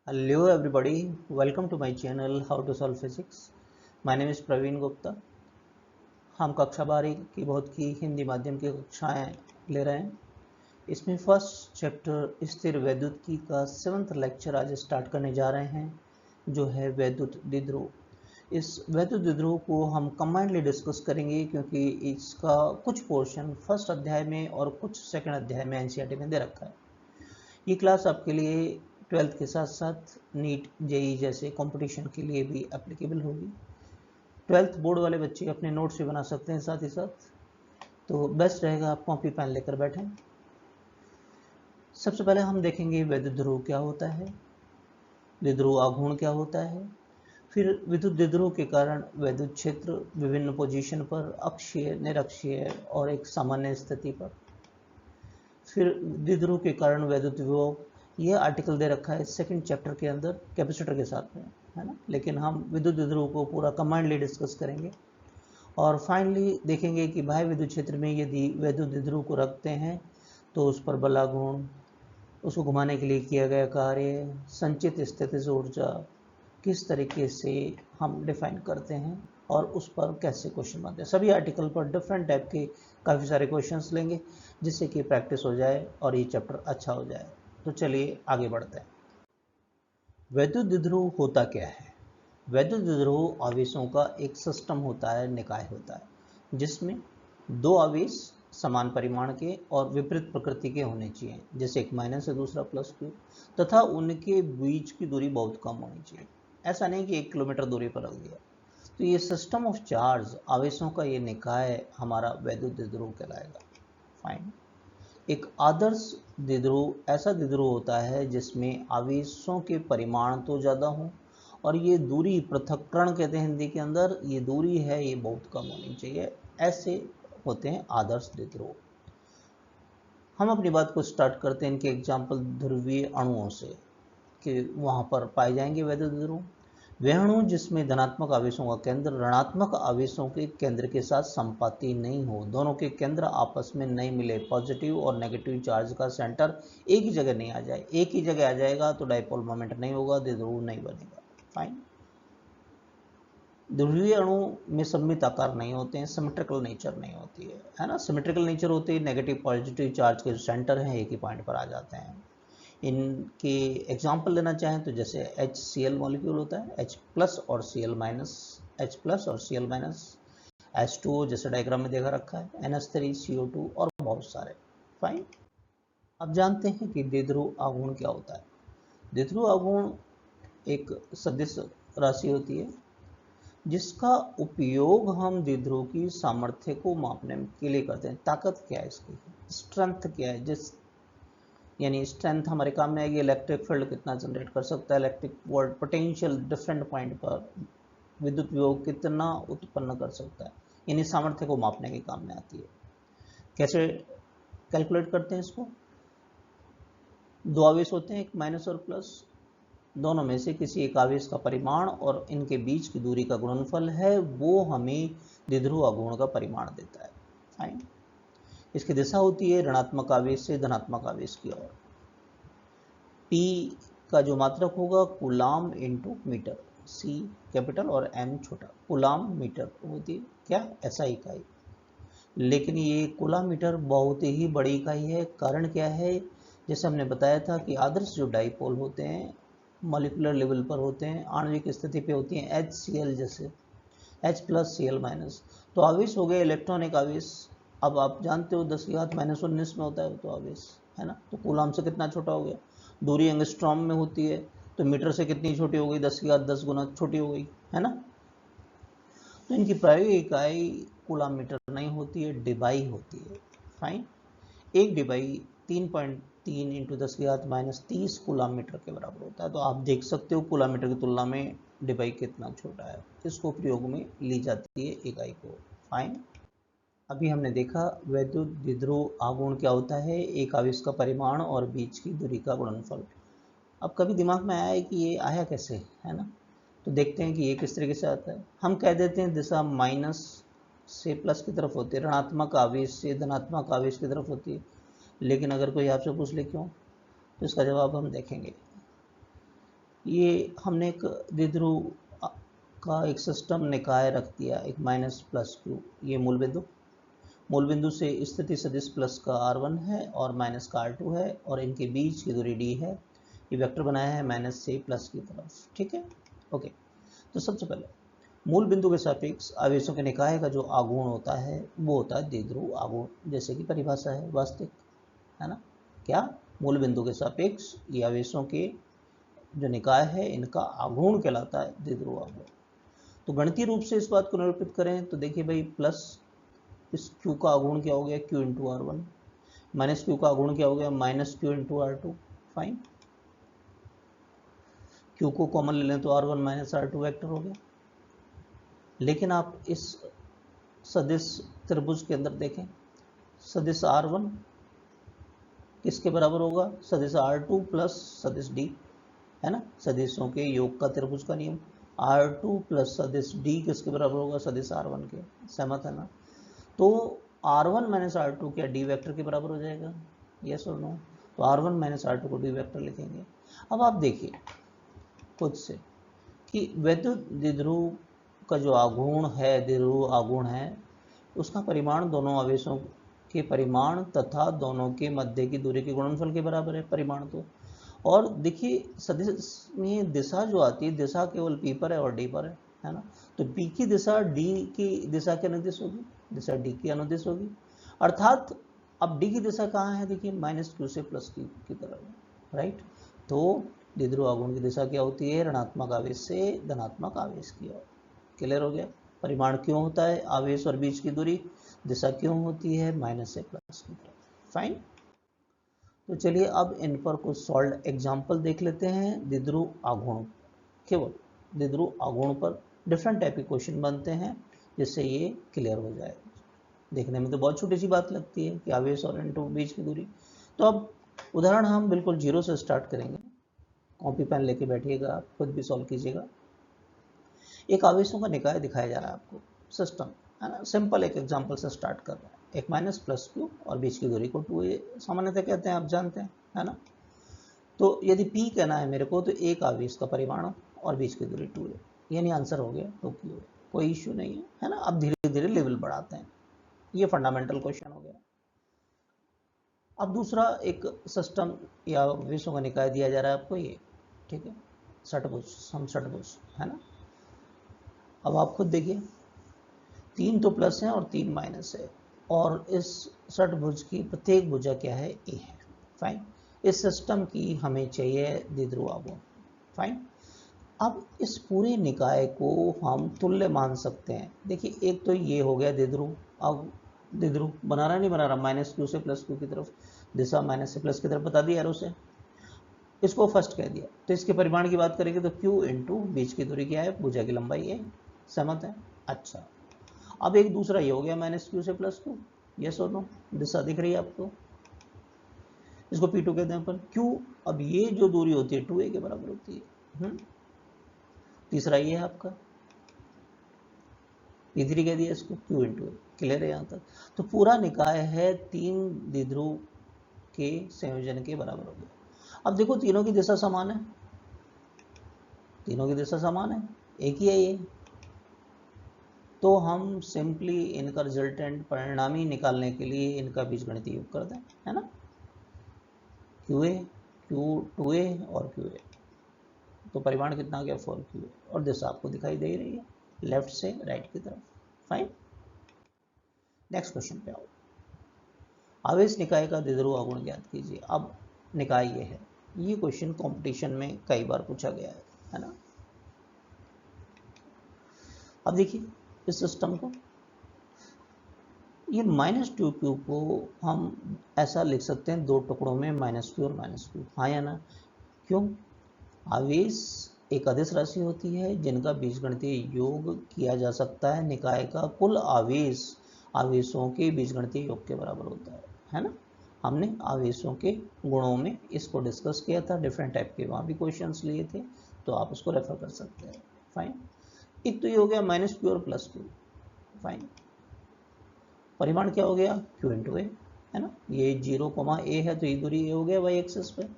Hello everybody, welcome to my channel How to Solve Physics. My name is Praveen Gupta. हम कक्षा 12 की बहुत की हिंदी माध्यम की कक्षाएं ले रहे हैं. इसमें फर्स्ट चैप्टर स्थिर वैद्युत की का 7th लेक्चर आज स्टार्ट करने जा रहे हैं, जो है वैद्युत द्विध्रुव. इस वैद्युत द्विध्रुव को हम कंबाइंडली डिस्कस करेंगे क्योंकि इसका कुछ पोर्शन फर्स्ट अध्याय में और कुछ सेकंड अध्याय में एनसीईआरटी में दे रखा है. ये क्लास आपके लिए 12th के साथ साथ नीट जेई जैसे कंपटीशन के लिए भी एप्लीकेबल होगी. 12th बोर्ड वाले बच्चे अपने नोट्स भी बना सकते हैं साथ ही साथ, तो बेस्ट रहेगा आप कॉपी पेन लेकर बैठें. सबसे पहले हम देखेंगे वैद्युत ध्रुव क्या होता है, द्विध्रुव आघूर्ण क्या होता है, फिर विद्युत द्विध्रुव के कारण वैद्युत क्षेत्र विभिन्न पोजीशन पर, अक्षीय, निरक्षीय और एक सामान्य स्थिति पर, फिर द्विध्रुव के कारण वैद्युत विभव. यह आर्टिकल दे रखा है सेकंड चैप्टर के अंदर कैपेसिटर के साथ में, है ना, लेकिन हम विद्युत द्विध्रुव को पूरा कंबाइंडली डिस्कस करेंगे. और फाइनली देखेंगे कि बाह्य विद्युत क्षेत्र में यदि वैद्युत द्विध्रुव को रखते हैं तो उस पर बलाघूर्ण, उसको घुमाने के लिए किया गया कार्य, संचित स्थितिज ऊर्जा किस तरीके से हम डिफाइन करते हैं और उस पर कैसे क्वेश्चन बनते हैं. सभी आर्टिकल पर डिफरेंट टाइप के काफ़ी सारे क्वेश्चंस लेंगे जिससे कि प्रैक्टिस हो जाए और ये चैप्टर अच्छा हो जाए. तो चलिए आगे बढ़ते हैं. वैद्युत द्विध्रुव होता क्या है? वैद्युत द्विध्रुव आवेशों का एक सिस्टम होता है, निकाय होता है, जिसमें दो आवेश समान परिमाण के और विपरीत प्रकृति के होने चाहिए, जैसे एक माइनस है दूसरा प्लस क्यू, तथा उनके बीच की दूरी बहुत कम होनी चाहिए. ऐसा नहीं कि 1 किलोमीटर दूरी पर रख दिया. तो ये सिस्टम ऑफ चार्ज, आवेशों का ये निकाय हमारा वैद्युत द्विध्रुव कहलाएगा. फाइन. एक आदर्श द्विध्रुव ऐसा द्विध्रुव होता है जिसमें आवेशों के परिमाण तो ज़्यादा हों और ये दूरी, पृथक्करण कहते हैं हिंदी के अंदर, ये दूरी है ये बहुत कम होनी चाहिए. ऐसे होते हैं आदर्श द्विध्रुव. हम अपनी बात को स्टार्ट करते हैं इनके एग्जाम्पल ध्रुवीय अणुओं से, कि वहाँ पर पाए जाएंगे वैद्युत द्विध्रुव. वह अणु जिसमें धनात्मक आवेशों का केंद्र ऋणात्मक आवेशों के केंद्र के साथ संपाती नहीं हो, दोनों के केंद्र आपस में नहीं मिले, पॉजिटिव और नेगेटिव चार्ज का सेंटर एक ही जगह नहीं आ जाए. एक ही जगह आ जाएगा तो डाइपोल मोमेंट नहीं होगा, द्विध्रुव नहीं बनेगा. फाइन. ध्रुवीय अणु में सममित आकार नहीं होते हैं, सिमेट्रिकल नेचर नहीं होती है ना. सिमेट्रिकल नेचर होती है, नेगेटिव पॉजिटिव चार्ज के जो सेंटर हैं एक ही पॉइंट पर आ जाते हैं. इनके एग्जाम्पल लेना चाहें तो जैसे HCl मॉलिक्यूल होता है, H प्लस और Cl माइनस, H प्लस और Cl माइनस, H2O जैसे डायग्राम में देखा रखा है, NH3, CO2 और बहुत सारे. फाइन. अब जानते हैं कि द्विध्रुव आघूर्ण क्या होता है. द्विध्रुव आघूर्ण एक सदिश राशि होती है जिसका उपयोग हम द्विध्रुव की सामर्थ्य को मापने के लिए करते हैं. ताकत क्या है इसकी, स्ट्रेंथ क्या है, जिस यानी स्ट्रेंथ हमारे काम में आएगी. इलेक्ट्रिक फील्ड कितना जनरेट कर सकता है, electric volt potential different point पर विद्युत विभव कितना उत्पन्न कर सकता है, यानी सामर्थ्य को मापने के काम में आती है. कैसे कैलकुलेट करते हैं इसको? दो आवेश होते हैं, एक माइनस और प्लस, दोनों में से किसी एक आवेश का परिमाण और इनके बीच की दूरी का गुणनफल है, वो हमें द्विध्रुव आघूर्ण का परिमाण देता है. फाइन. इसकी दिशा होती है ऋणात्मक आवेश से धनात्मक आवेश की ओर. P का जो मात्रक होगा coulomb into meter, C capital और M छोटा. कूलाम मीटर होती है क्या, SI इकाई. लेकिन ये कूलाम मीटर बहुत ही बड़ी इकाई है. कारण क्या है, जैसे हमने बताया था कि आदर्श जो डाइपोल होते हैं मॉलिक्यूलर लेवल पर होते हैं, आणविक स्थिति पे होती हैं, HCl जैसे, H प्लस Cl माइनस. तो आवेश हो गए इलेक्ट्रॉनिक आवेश. अब आप जानते हो 10⁻⁻19 में होता है तो आवेश, है ना. तो कूलाम से कितना छोटा हो गया. दूरी एंगस्ट्रॉम में होती है तो मीटर से कितनी छोटी हो गई, 10⁻10 गुना छोटी हो गई, है ना. तो इनकी प्रायोगिक इकाई कूलाम मीटर नहीं होती है, डिबाई होती है. फाइन. एक डिबाई 3.3 इंटू 10⁻30 कूलाम मीटर के बराबर होता है. तो आप देख सकते हो कूलाम मीटर की तुलना में डिबाई कितना छोटा है. इसको प्रयोग में ली जाती है इकाई को. फाइन. अभी हमने देखा वैद्युत द्विध्रुव आघूर्ण क्या होता है, एक आवेश का परिमाण और बीच की दूरी का गुणनफल. अब कभी दिमाग में आया है कि ये आया कैसे, है ना. तो देखते हैं कि ये किस तरीके से आता है. हम कह देते हैं दिशा माइनस से प्लस की तरफ होती है, ऋणात्मक आवेश से धनात्मक आवेश की तरफ होती है. लेकिन अगर कोई आपसे पूछ ले क्यों, तो इसका जवाब हम देखेंगे. ये हमने एक द्विध्रुव का एक सिस्टम निकाय रख दिया, एक माइनस प्लस क्यू, ये मूल बिंदु से स्थिति सदिश प्लस का r1 है और माइनस का r2 है और इनके बीच की दूरी d है। ये वेक्टर बनाया है माइनस से प्लस की तरफ, ठीक है। ओके, तो सबसे पहले मूल बिंदु के सापेक्ष आवेशों के निकाय का जो आघूर्ण होता है वो होता है द्विध्रुव आघूर्ण, जैसे कि परिभाषा है वास्तविक, है ना। क्या? मूल बिंदु के सापेक्ष ये आवेशों के जो निकाय है इनका आघूर्ण कहलाता है द्विध्रुव आघूर्ण। तो गणितीय रूप से इस बात को निरूपित करें तो देखिए भाई, प्लस इस q का आघूर्ण क्या हो गया, q into r1, minus q का आघूर्ण क्या हो गया, minus q into r2। Fine, q को कॉमन ले लें तो r1 माइनस r2 वेक्टर हो गया। लेकिन आप इस सदिश त्रिभुज के अंदर देखें, सदिश r1 किसके बराबर होगा, सदिश r2 प्लस सदिश d, है ना, सदिशों के योग का त्रिभुज का नियम। r2 प्लस सदिश d किसके बराबर होगा, सदिश r1 के। सहमत है ना। तो r1 माइनस r2 क्या d वेक्टर के बराबर हो जाएगा, यस और नो। तो r1 माइनस r2 को d वेक्टर लिखेंगे। अब आप देखिए खुद से कि वैद्युत द्विध्रुव का जो आघूर्ण है, द्विध्रुव आघूर्ण है, उसका परिमाण दोनों आवेशों के परिमाण तथा दोनों के मध्य की दूरी के गुणनफल के बराबर है, परिमाण तो। और देखिए सदिश में दिशा जो आती है, दिशा केवल p पर है और d पर है ना। तो p की दिशा d की दिशा के अनुदिश होगी, दिशा d की अनुदिश होगी, अर्थात अब d की दिशा कहाँ है, देखिए माइनस q से प्लस q की तरफ, राइट। तो द्विध्रुव आघूर्ण की दिशा क्या होती है, ऋणात्मक आवेश से धनात्मक आवेश की ओर। क्लियर हो गया। परिमाण क्यों होता है, आवेश और बीच की दूरी, दिशा क्यों होती है माइनस से प्लस की तरफ। फाइन, तो चलिए अब इन पर कुछ सॉल्व एग्जाम्पल देख लेते हैं। द्विध्रुव आघूर्ण, केवल द्विध्रुव आघूर्ण पर डिफरेंट टाइप के क्वेश्चन बनते हैं, जिससे ये क्लियर हो जाए। देखने में तो बहुत छोटी सी बात लगती है कि आवेश और इनटू बीच की दूरी। तो अब उदाहरण हम बिल्कुल जीरो से स्टार्ट करेंगे। कॉपी पेन लेके बैठिएगा, आप खुद भी सॉल्व कीजिएगा। एक आवेशों का निकाय दिखाया जा रहा है आपको, सिस्टम, है ना। सिंपल एक एग्जांपल से स्टार्ट कर रहे हैं। एक माइनस प्लस क्यू और बीच की दूरी को 2a सामान्यतः कहते हैं, आप जानते हैं, है ना। तो यदि p कहना है मेरे को, तो एक आवेश का परिमाण और बीच की दूरी 2a, यानी आंसर हो गया 2qa। कोई इश्यू नहीं है ना। अब धीरे धीरे लेवल बढ़ाते हैं, ये फंडामेंटल क्वेश्चन हो गया। अब दूसरा एक सिस्टम या आवेशों का निकाय दिया जा रहा है आपको, ये ठीक है, षटभुज, समषटभुज, है ना। अब आप खुद देखिए, 3 तो प्लस है और 3 माइनस है, और इस षटभुज की प्रत्येक भुजा क्या है, ए है। फाइन, इस सिस्टम की हमें चाहिए द्विध्रुव आघूर्ण। फाइन, अब इस पूरे निकाय को हम तुल्य मान सकते हैं। देखिए एक तो ये हो गया द्विध्रुव, अब द्विध्रुव बना रहा नहीं बना रहा, माइनस क्यू से प्लस क्यू की तरफ, दिशा माइनस से प्लस की तरफ बता दिया एरो से, इसको फर्स्ट कह दिया। तो इसके परिमाण की बात करेंगे तो क्यू इंटू बीच की दूरी क्या है, भुजा की लंबाई है। सहमत है। अच्छा, अब एक दूसरा ये हो गया माइनस क्यू से प्लस क्यू, यस और नो। दिशा दिख रही है आपको, इसको P2 कहते हैं अपन। क्यू, अब ये जो दूरी होती है 2a के बराबर होती है। तीसरा ये है आपका P3 कह दिया इसको, Q इंटू ए। क्लियर है यहाँ तक। तो पूरा निकाय है 3 द्विध्रुव के संयोजन के बराबर हो गया। अब देखो तीनों की दिशा समान है, तीनों की दिशा समान है, एक ही है ये। तो हम सिंपली इनका रिजल्टेंट परिणामी निकालने के लिए इनका बीजगणितीय योग कर दें, है ना। QA, Q2a और QA, तो परिमाण कितना आ गया 4QA, और दिशा आपको दिखाई दे रही है लेफ्ट से राइट की तरफ। फाइन, नेक्स्ट क्वेश्चन पे आओ। आवेश निकाय का द्विध्रुव आघूर्ण ज्ञात कीजिए। अब निकाय ये है, ये क्वेश्चन कंपटीशन में कई बार पूछा गया है ना। अब देखिए इस सिस्टम को, ये -2q को हम ऐसा लिख सकते हैं दो टुकड़ों में, -q और -q, हाँ या ना। क्यों? आवेश एक अदिश राशि होती है जिनका बीजगणितीय योग किया जा सकता है, निकाय का कुल आवेश आवेशों के बीजगणितीय योग के बराबर होता है ना। हमने आवेशों के गुणों में इसको डिस्कस किया था, डिफरेंट टाइप के वहाँ भी क्वेश्चंस लिए थे, तो आप उसको रेफर कर सकते हैं। फाइन, एक तो ये हो गया -q और +q। फाइन, परिमाण क्या हो गया, q इंटू ए, है ना। ये 0, a है तो ये दूरी ए हो गया y एक्सिस पे।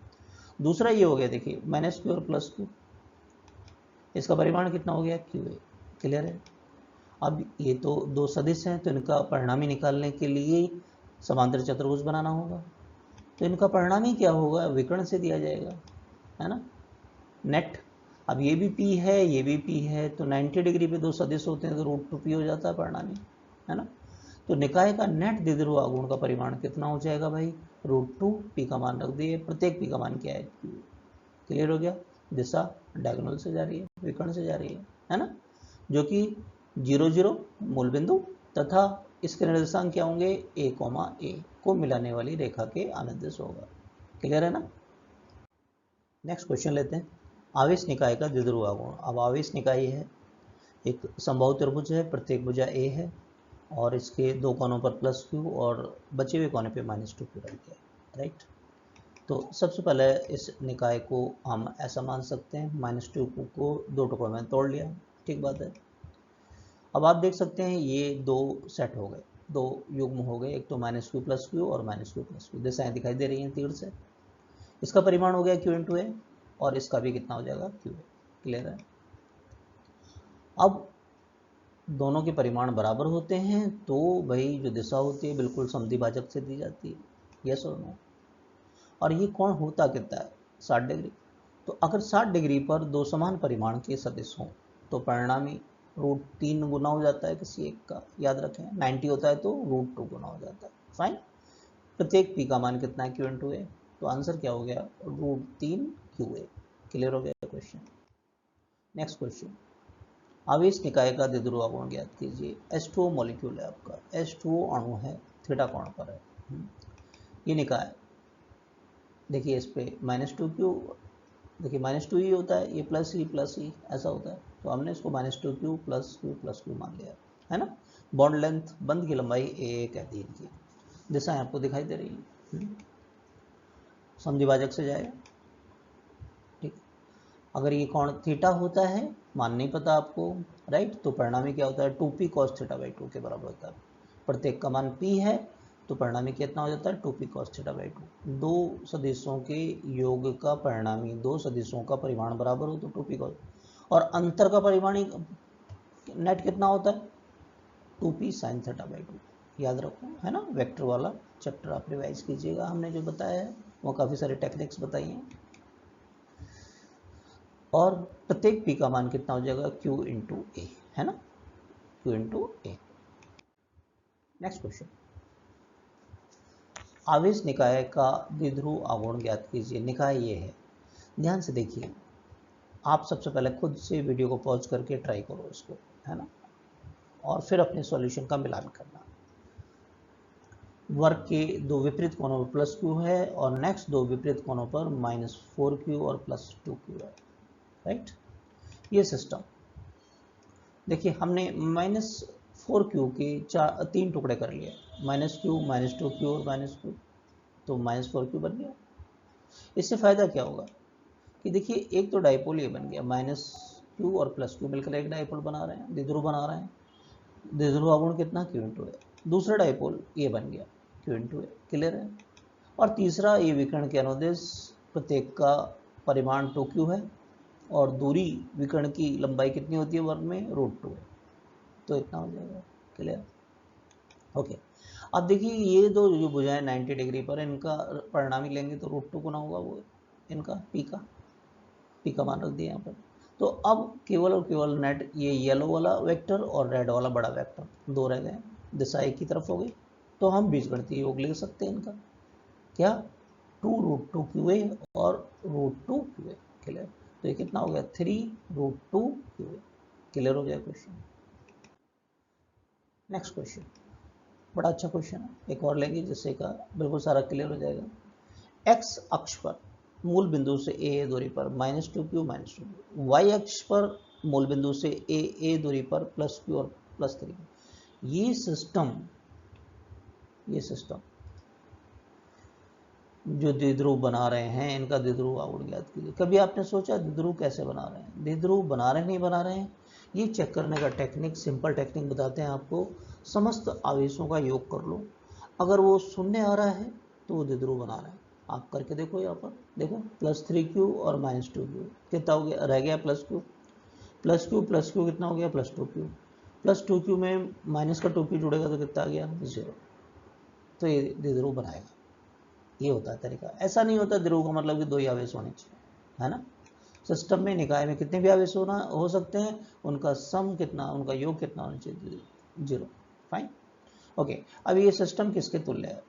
दूसरा ये हो गया, देखिए -q और +q, इसका परिमाण कितना हो गया QA। क्लियर है। अब ये तो दो सदिश हैं, तो इनका परिणामी निकालने के लिए समांतर चतुर्भुज बनाना होगा। तो इनका परिणामी क्या होगा, विकर्ण से दिया जाएगा, है ना, नेट। अब ये भी P है, ये भी P है, तो 90 डिग्री पे दो सदिश होते हैं तो √2P हो जाता है परिणामी, है ना। तो निकाय का नेट द्विध्रुव आघूर्ण का परिमाण कितना हो जाएगा भाई, √2P का मान रख दिए, प्रत्येक P का मान क्या है, Q। क्लियर हो गया। दिशा डायगोनल से जा रही है, विकर्ण से जा रही है ना, जो कि 0 0 मूल बिंदु तथा इसके निर्देशांक क्या होंगे, A, A को मिलाने वाली रेखा के अनुदिश होगा। क्लियर है ना। नेक्स्ट क्वेश्चन लेते हैं, आवेश निकाय का द्विध्रुव आघूर्ण। अब आवेश निकाय है, एक समबाहु त्रिभुज है, प्रत्येक भुजा A है और इसके दो कोनों पर +Q और बचे हुए कोने पे -2Q रख दिया, राइट। तो सबसे पहले इस निकाय को हम ऐसा मान सकते हैं, -2Q को दो टुकड़ों में तोड़ लिया, ठीक बात है। अब आप देख सकते हैं ये दो सेट हो गए, दो युग्म हो गए, एक तो -Q + Q और -Q + Q, दिशाएं दिखाई दे रही हैं तीर से। इसका परिमाण हो गया Q × A और इसका भी कितना हो जाएगा, QA। क्लियर है। अब दोनों के परिमाण बराबर होते हैं तो भाई जो दिशा होती है बिल्कुल समद्विभाजक से दी जाती है, यस और नो। और ये कोण होता कितना है, 60 डिग्री। तो अगर 60 डिग्री पर दो समान परिमाण के सदिश हों तो परिणामी √3 गुना हो जाता है किसी एक का, याद रखें। 90 होता है तो √2 गुना हो जाता है, फाइन। प्रत्येक P का मान कितना है, Q × A। तो आंसर क्या हो गया, √3 QA। क्लियर हो गया क्वेश्चन। नेक्स्ट क्वेश्चन, आवेश निकाय का द्विध्रुव आघूर्ण ज्ञात कीजिए। H2O मॉलिक्यूल है आपका, H2O अणु है, थीटा कोण पर है। ये निकाय देखिए, इस पे -2Q, देखिए -2 ही होता है, ये +E ऐसा होता है, तो हमने इसको -2Q + Q + Q मान लिया, है ना। बॉन्ड लेंथ, बंध की लंबाई A कह दी इनकी, दिशाएं आपको दिखाई दे रही हैं, समद्विभाजक से जाएगा, ठीक। अगर ये कोण थीटा होता है, मान नहीं पता आपको, राइट, तो परिणामी क्या होता है, 2P cos θ/2 के बराबर होता है। प्रत्येक का मान P है तो परिणामी कितना हो जाता है, 2P cos θ/2। दो सदिशों के योग का परिणामी, दो सदिशों का परिमाण बराबर हो तो 2P cos, और अंतर का परिमाणी नेट कितना होता है, 2P sin θ/2। याद रखो, है ना। वेक्टर वाला चैप्टर आप रिवाइज कीजिएगा, हमने जो बताया है वो काफ़ी सारे टेक्निक्स बताई हैं। और प्रत्येक P का मान कितना हो जाएगा, Q × A, है ना, Q × A। नेक्स्ट क्वेश्चन, आवेश निकाय का द्विध्रुव आघूर्ण ज्ञात कीजिए। निकाय ये है, ध्यान से देखिए, आप सबसे पहले खुद से वीडियो को पॉज करके ट्राई करो इसको, है ना, और फिर अपने सॉल्यूशन का मिलान करना। वर्ग के दो विपरीत कोनों पर +Q है और नेक्स्ट दो विपरीत कोनों पर -4Q और +2Q है, राइट। ये सिस्टम देखिए, हमने -4Q के तीन टुकड़े कर लिए, -Q, -2Q और -Q, तो -4Q बन गया। इससे फ़ायदा क्या होगा कि देखिए, एक तो डाइपोल ये बन गया, -Q और +Q मिलकर एक डाइपोल बना रहे हैं, द्विध्रुव बना रहे हैं। द्विध्रुव आघूर्ण कितना, Q × A। दूसरा डाइपोल ये बन गया, Q × A। क्लियर है। और तीसरा, ये विकर्ण के अनुदिश, प्रत्येक का परिमाण 2Q है और दूरी विकर्ण की लंबाई कितनी होती है वर्ग में, √2 है, तो इतना हो जाएगा। Clear, okay. अब देखिए, ये दो जो भुजाएं 90 डिग्री पर, इनका परिणामी लेंगे तो √2 गुना होगा वो इनका P का मान रख दिया यहाँ पर। तो अब केवल और केवल नेट ये येलो वाला वेक्टर और रेड वाला बड़ा वेक्टर दो रह गए, दिशा एक की तरफ हो गई, तो हम बीजगणितीय योग लिख सकते हैं इनका, क्या, 2 √2 QA और √2 QA। क्लियर, तो ये कितना हो गया, 3 √2 QA। क्लियर हो गया क्वेश्चन। नेक्स्ट क्वेश्चन, बड़ा अच्छा क्वेश्चन है, एक और लेंगे जिससे का बिल्कुल सारा क्लियर हो जाएगा। एक्स अक्ष पर मूल बिंदु से ए दूरी पर -2Q -2Q, वाई अक्ष पर मूल बिंदु से ए दूरी पर +Q और +3। ये सिस्टम जो द्विध्रुव बना रहे हैं, इनका द्विध्रुव आघूर्ण ज्ञात कीजिए। कभी आपने सोचा द्विध्रुव कैसे बना रहे हैं, द्विध्रुव बना रहे नहीं बना रहे हैं, ये चेक करने का टेक्निक, सिंपल टेक्निक बताते हैं आपको। समस्त आवेशों का योग कर लो, अगर वो शून्य आ रहा है तो वो द्विध्रुव बना रहे हैं। आप करके देखो, यहाँ पर देखो, +3Q और -2Q कितना हो गया, रह गया +Q। प्लस क्यू कितना हो गया, प्लस 2q। प्लस 2q में माइनस का 2q जुड़ेगा तो कितना आ गया, 0। तो ये द्विध्रुव बनाएगा। ये होता है तरीका। ऐसा नहीं होता ध्रुव का मतलब कि दो ही आवेश होने चाहिए, है ना। सिस्टम में निकाय में कितने भी आवेश हो सकते हैं, उनका सम कितना, उनका योग कितना होना चाहिए, 0। Fine, okay. अब ये सिस्टम किसके तुल्य है,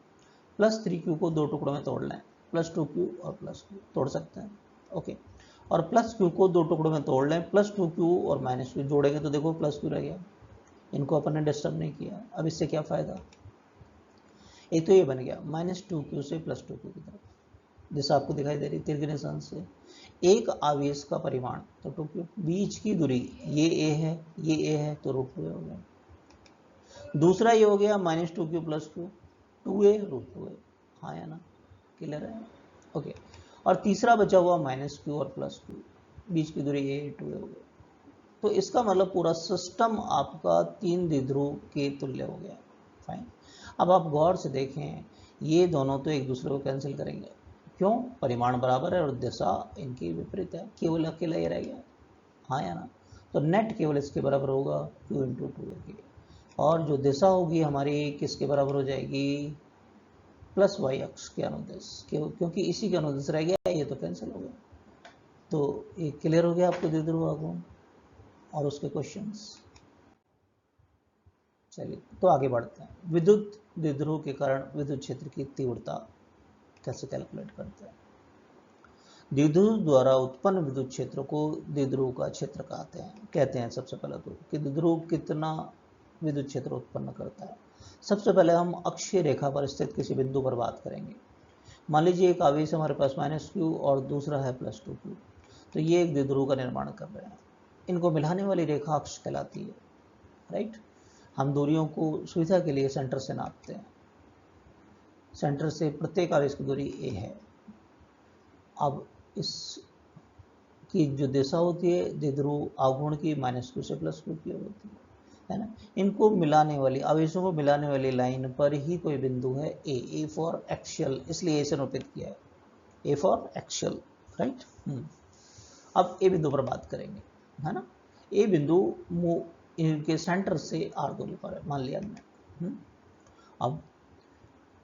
प्लस 3q को दो टुकड़ों में तोड़ लें, प्लस 2q और प्लस q तोड़ सकते हैं, ओके। और प्लस q को दो टुकड़ों में तोड़ लें, प्लस 2q और माइनस q जोड़ेंगे तो देखो प्लस q रह गया। इनको अपन ने डिस्टर्ब नहीं किया। अब इससे क्या फायदा, एक तो ये बन गया -2q से +2q की तरफ, जैसा आपको दिखाई दे रही तीर के निशान से। एक आवेश का परिमाण तो 2q, बीच की दूरी ये a है, ये a है तो √2a हो गया। दूसरा ये हो गया -2q + q, 2a √2a, हाँ या ना, क्लियर है, ओके। और तीसरा बचा हुआ -q और +q, बीच की दूरी a 2a हो गया। तो इसका मतलब पूरा सिस्टम आपका 3 द्विध्रुव के तुल्य हो गया। फाइन। अब आप गौर से देखें, ये दोनों तो एक दूसरे को कैंसिल करेंगे, क्यों, परिमाण बराबर है और दिशा इनकी विपरीत है, केवल अकेला ही रह गया, हाँ या ना। तो नेट केवल इसके बराबर होगा q × 2a के, और जो दिशा होगी हमारी किसके बराबर हो जाएगी, प्लस y अक्ष के अनुदिश, क्योंकि इसी के अनुदिश रह गया, ये तो कैंसिल हो गया। तो ये क्लियर हो गया आपको द्विध्रुव आघूर्ण और उसके क्वेश्चंस। चलिए तो आगे बढ़ते हैं। विद्युत द्विध्रुव के कारण विद्युत क्षेत्र की तीव्रता कैसे कैलकुलेट करते हैं। द्विध्रुव द्वारा उत्पन्न विद्युत क्षेत्र को द्विध्रुव का क्षेत्र कहते हैं सबसे पहले तो, कि द्विध्रुव कितना विद्युत क्षेत्र उत्पन्न करता है। सबसे पहले हम अक्षीय रेखा पर स्थित किसी बिंदु पर बात करेंगे। मान लीजिए एक आवेश हमारे पास -q और दूसरा है +2q, तो ये एक द्विध्रुव का निर्माण कर रहे हैं। इनको मिलाने वाली रेखा अक्ष कहलाती है, राइट। हम दूरियों को सुविधा के लिए सेंटर से नापते हैं। सेंटर से प्रत्येक आवेश की दूरी a है। अब इसकी जो दिशा होती है द्विध्रुव आघूर्ण की -q से +q की होती है ना। इनको मिलाने वाली, आवेशों को मिलाने वाली लाइन पर ही कोई बिंदु है a फॉर एक्सियल, इसलिए इसे निरूपित किया है, a फॉर एक्सियल, राइट। अब ए बिंदु पर बात करेंगे, है ना। ए बिंदु इनके सेंटर से r दूरी पर है, मान लिया हमने। अब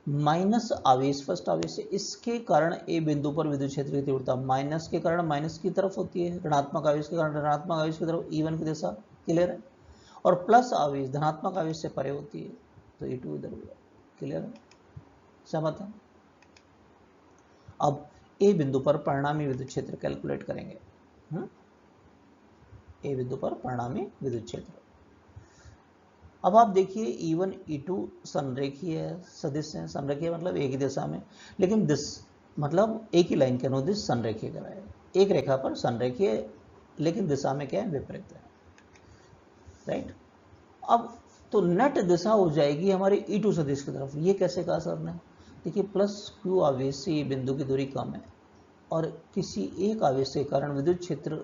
माइनस आवेश, फर्स्ट आवेश है, इसके कारण ए बिंदु पर विद्युत क्षेत्र की तीव्रता माइनस के कारण माइनस की तरफ होती है, ऋणात्मक आवेश के कारण ऋणात्मक आवेश की तरफ, E1 की दिशा, क्लियर है। और प्लस आवेश धनात्मक आवेश से परे होती है, तो E2 इधर हुआ, क्लियर है, सहमत है। अब ए बिंदु पर परिणामी विद्युत क्षेत्र कैलकुलेट करेंगे। ए बिंदु पर परिणामी विद्युत क्षेत्र, अब आप देखिए E1 E2 संरेखीय है, सदिश है, संरेखीय मतलब एक ही दिशा में, लेकिन मतलब एक ही लाइन के अनुदिश संरेखीय कराए, एक रेखा पर संरेखीय, लेकिन दिशा में क्या है, विपरीत है, राइट। अब तो नेट दिशा हो जाएगी हमारी E2 सदिश की तरफ। ये कैसे कहा सर ने, देखिए +q आवेश से बिंदु की दूरी कम है, और किसी एक आवेश के कारण विद्युत क्षेत्र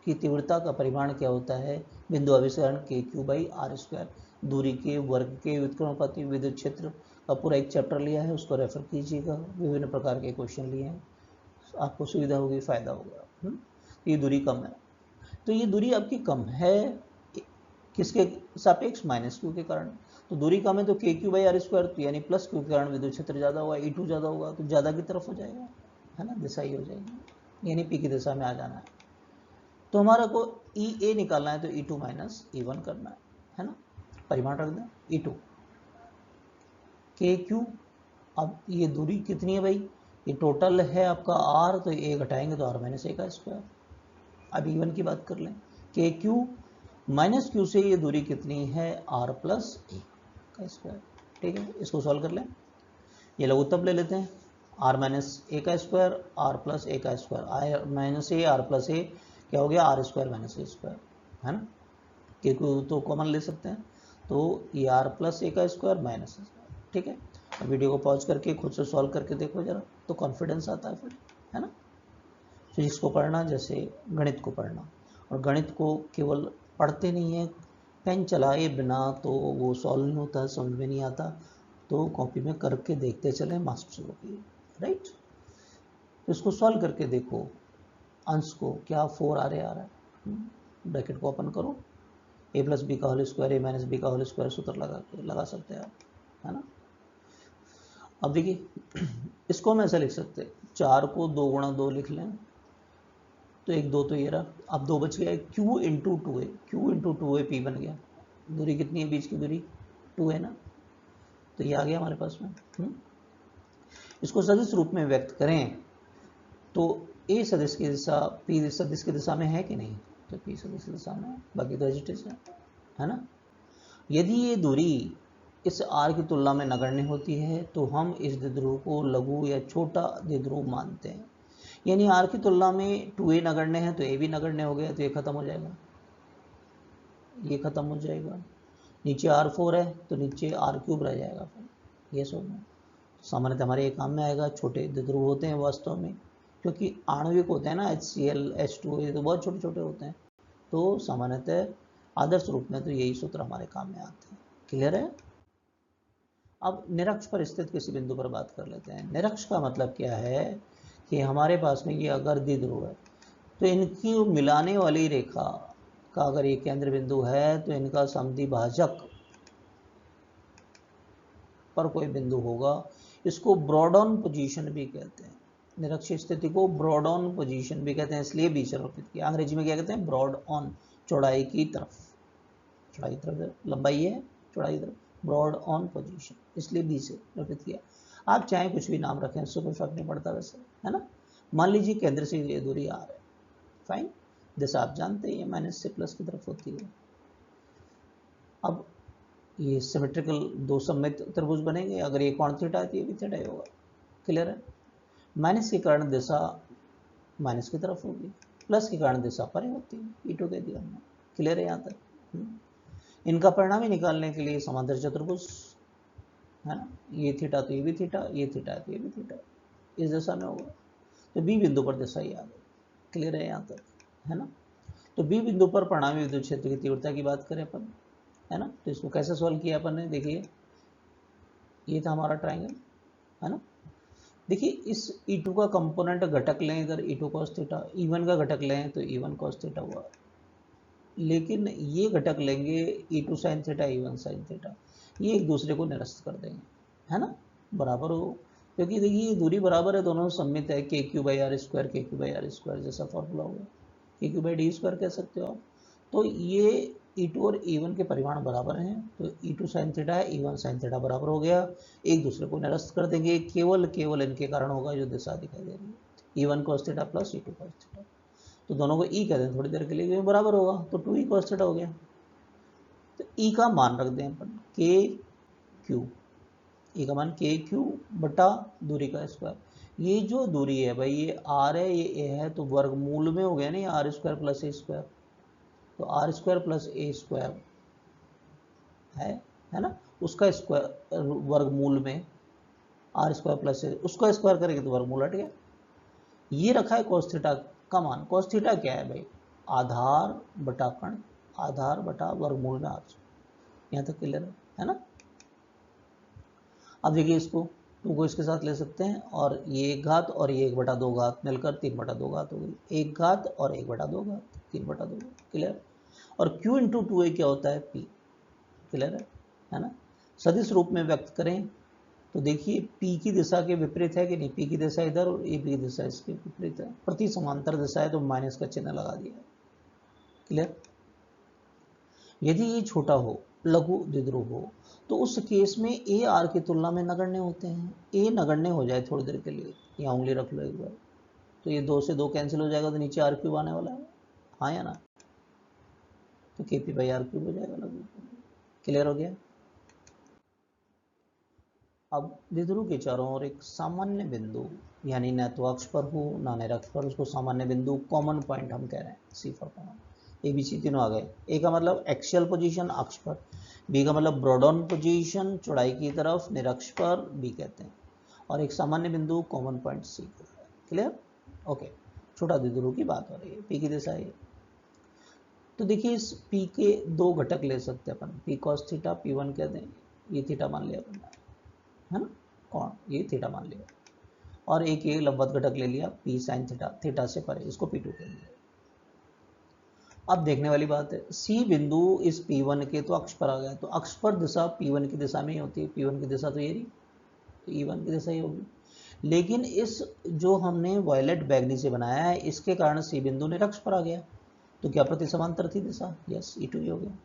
की तीव्रता का परिमाण क्या होता है, बिंदु आवेश के कारण kq/r², दूरी के वर्ग के व्युत्क्रमानुपाती विद्युत क्षेत्र का पूरा एक चैप्टर लिया है, उसको रेफर कीजिएगा, विभिन्न प्रकार के क्वेश्चन लिए हैं, आपको सुविधा होगी, फायदा होगा। ये दूरी कम है, तो ये दूरी आपकी कम है किसके सापेक्ष, -q के कारण। तो दूरी कम है तो kq/r², तो यानी +q के कारण विद्युत क्षेत्र ज़्यादा होगा, E2 ज़्यादा होगा, तो ज़्यादा की तरफ हो जाएगा, है ना, दिशा ही हो जाएगी, यानी P की दिशा में आ जाना है। तो हमारा को EA निकालना है, तो E2 - E1 करना है ना, परिमाण रख दें E2 KQ। अब ये दूरी कितनी है भाई, ये टोटल है आपका R, तो A घटाएंगे तो R - A का स्क्वायर। अब E1 की बात कर लें, KQ -Q से ये दूरी कितनी है, R + A का स्क्वायर, ठीक है। इसको सॉल्व कर लें, ये लघुत्तम ले लेते हैं, R - A का स्क्वायर, R + A का स्क्वायर, R + A क्या हो गया, R² - A², है ना। KQ तो कॉमन ले सकते हैं, तो ये R + A का स्क्वायर -A², ठीक है। अब वीडियो को पॉज करके खुद से सॉल्व करके देखो जरा, तो कॉन्फिडेंस आता है फिर, है ना। फिजिक्स को पढ़ना जैसे गणित को पढ़ना, और गणित को केवल पढ़ते नहीं है, पेन चलाए बिना तो वो सॉल्व नहीं होता, समझ में नहीं आता, तो कॉपी में करके देखते चले, मास्टर होगी, राइट। तो इसको सॉल्व करके देखो, अंश को क्या 4 आ रहा है, ब्रैकेट को ओपन करो, ए प्लस बी का होल स्क्वायर ए माइनस बी का होल स्क्वायर सूत्र लगा सकते हैं आप, है ना। अब देखिए इसको हम ऐसा लिख सकते हैं, 4 को 2 गुणा 2 लिख लें तो 1 2 तो ये रहा, अब 2 बच गया, q इंटू टू है, q इंटू टू है, पी बन गया। दूरी कितनी है बीच की दूरी 2 है ना, तो ये आ गया हमारे पास में। इसको सदिश रूप में व्यक्त करें तो ए सदिश की दिशा पी सदिश की दिशा में है कि नहीं, तो पी सदिश की दिशा में है, बाकी तो एज है ना। यदि ये दूरी इस आर की तुलना में नगण्य होती है तो हम इस द्विध्रुव को लघु या छोटा द्विध्रुव मानते हैं। यानी आर की तुलना में 2a नगण्य है तो ए भी नगण्य हो गया, तो ये खत्म हो जाएगा, ये खत्म हो जाएगा। नीचे R4 है तो नीचे R³ रह जाएगा, फिर ये सोचना। सामान्यतः हमारे ये काम में आएगा, छोटे द्विध्रुव होते हैं वास्तव में, क्योंकि आणविक होते हैं ना, HCl H2O, ये तो बहुत छोटे छोटे होते हैं, तो सामान्यतः आदर्श रूप में तो यही सूत्र हमारे काम में आते हैं। क्लियर है। अब निरक्ष पर स्थित किसी बिंदु पर बात कर लेते हैं। निरक्ष का मतलब क्या है कि हमारे पास में ये अगर द्विध्रुव है तो इनकी मिलाने वाली रेखा का अगर ये केंद्र बिंदु है तो इनका समद्विभाजक पर कोई बिंदु होगा, इसको ब्रॉड ऑन पोजीशन भी कहते हैं। निरक्ष स्थिति को ब्रॉड ऑन पोजीशन भी कहते हैं, इसलिए बीच रोपित किया। अंग्रेजी में क्या कहते हैं, ब्रॉड ऑन, चौड़ाई की तरफ, चौड़ाई तरफ लंबाई है, चौड़ाई तरफ, ब्रॉड ऑन पोजीशन, इसलिए बी से रोपित किया। आप चाहे कुछ भी नाम रखें, उससे कोई फर्क नहीं पड़ता वैसे, है ना। मान लीजिए केंद्र से ये दूरी आर है, फाइन, जैसा आप जानते हैं ये माइनस से प्लस की तरफ होती है। अब ये सिमेट्रिकल दो सममित त्रिभुज बनेंगे, अगर ये कोण थीटा है तो ये भी थीटा ही होगा। क्लियर है। माइनस के कारण दिशा माइनस की तरफ होगी, प्लस के कारण दिशा परे होती है, E2 कह दिया हमने। क्लियर है यहाँ तक। इनका परिणाम ही निकालने के लिए समांतर चतुर्भुज, है ना, ये थीटा तो ये भी थीटा, ये थीटा है तो ये भी थीटा, इस दिशा में होगा, तो बी बिंदु पर दिशा ही आ गई। क्लियर है यहाँ तक, है ना। तो बी बिंदु पर परिणामी विद्युत क्षेत्र की तीव्रता की बात करें अपन, है ना, तो इसको कैसे सॉल्व किया अपन ने, देखिए ये था हमारा ट्राइंगल, है ना। देखिए इस E2 का कंपोनेंट घटक लें इधर, E2 cos थीटा, E1 का घटक लें तो E1 cos थीटा हुआ, लेकिन ये घटक लेंगे E2 sin theta, E1 sin theta, ये एक दूसरे को निरस्त कर देंगे, है ना, बराबर हो, क्योंकि देखिए ये दूरी बराबर है, दोनों सममित है, KQ/R², KQ/R² जैसा फॉर्मूला होगा, KQ/D² कह सकते हो आप। तो ये E2 और E1 के परिमाण बराबर हैं, तो E2 sin थीटा है, E1 sin थीटा बराबर हो गया, एक दूसरे को निरस्त कर देंगे, केवल इनके कारण होगा जो दिशा दिखाई दे रही है, E1 cos theta plus E2 cos theta, तो दोनों को E कह दें थोड़ी देर के लिए, बराबर होगा, तो 2E cos थीटा हो गया। तो E का मान रख दें अपन KQ, E का मान KQ बटा दूरी का स्क्वायर। ये जो दूरी है भाई, ये R है, ये A है, तो वर्गमूल में हो गया ना, ये R² प्लस A², तो R² प्लस A² है ना, उसका स्क्वायर वर्गमूल में R² प्लस A, उसका स्क्वायर करेंगे तो वर्गमूल हट गया। ये रखा है cos थीटा का मान। cos थीटा क्या है भाई, आधार बटा कण, आधार बटा वर्गमूल में R। यहाँ तक क्लियर है ना। अब देखिए इसको 2 को इसके साथ ले सकते हैं, और ये 1 घात और ये 1/2 घात मिलकर 3/2 घात हो गई, 1 घात और 1/2 घात, 3/2। क्लियर। और Q इंटू 2A क्या होता है, P। क्लियर है ना। सदिश रूप में व्यक्त करें तो देखिए P की दिशा के विपरीत है कि नहीं, P की दिशा इधर और A की दिशा इसके विपरीत है, प्रति समांतर दिशा है तो माइनस का चिन्ह लगा दिया। क्लियर। यदि ये छोटा हो, लघु द्विध्रुव हो, तो उस केस में A R की तुलना में नगण्य होते हैं। A नगण्य हो जाए थोड़ी देर के लिए, यहाँ उंगली रख लो एक बार, तो ये 2 से 2 कैंसिल हो जाएगा, तो नीचे R³ आने वाला है, हाँ या ना, तो KP/R³ हो जाएगा लघु। क्लियर हो गया। अब द्विध्रुव के चारों ओर एक सामान्य बिंदु, यानी न तो अक्ष पर हो ना निरक्ष पर, उसको सामान्य बिंदु, कॉमन पॉइंट हम कह रहे हैं, C फॉर कॉमन। ABC तीनों आ गए। A का मतलब एक्सियल पोजीशन अक्ष पर, B का मतलब ब्रॉड ऑन पोजीशन चौड़ाई की तरफ निरक्ष पर, B कहते हैं, और एक सामान्य बिंदु common point C। Clear, okay. छोटा द्विध्रुव की बात हो रही है, P की दिशा है। तो देखिए इस P के 2 घटक ले सकते हैं अपन, P cos थीटा, P1 कहते हैं, ये थीटा मान लिया अपन, है ना, कौन, ये थीटा मान लिया, और एक लंबवत घटक ले लिया P sin थीटा, थीटा से परे, इसको P2 कह दिया। अब देखने वाली बात है, सी बिंदु इस P1 के तो अक्ष पर आ गया, तो अक्ष पर दिशा P1 की दिशा में ही होती है, P1 की दिशा तो ये रही, तो E1 की दिशा ही होगी। लेकिन इस जो हमने वायलेट बैगनी से बनाया है, इसके कारण सी बिंदु निरक्ष पर आ गया, तो क्या प्रति समांतर थी दिशा? यस, E2 ही हो गया।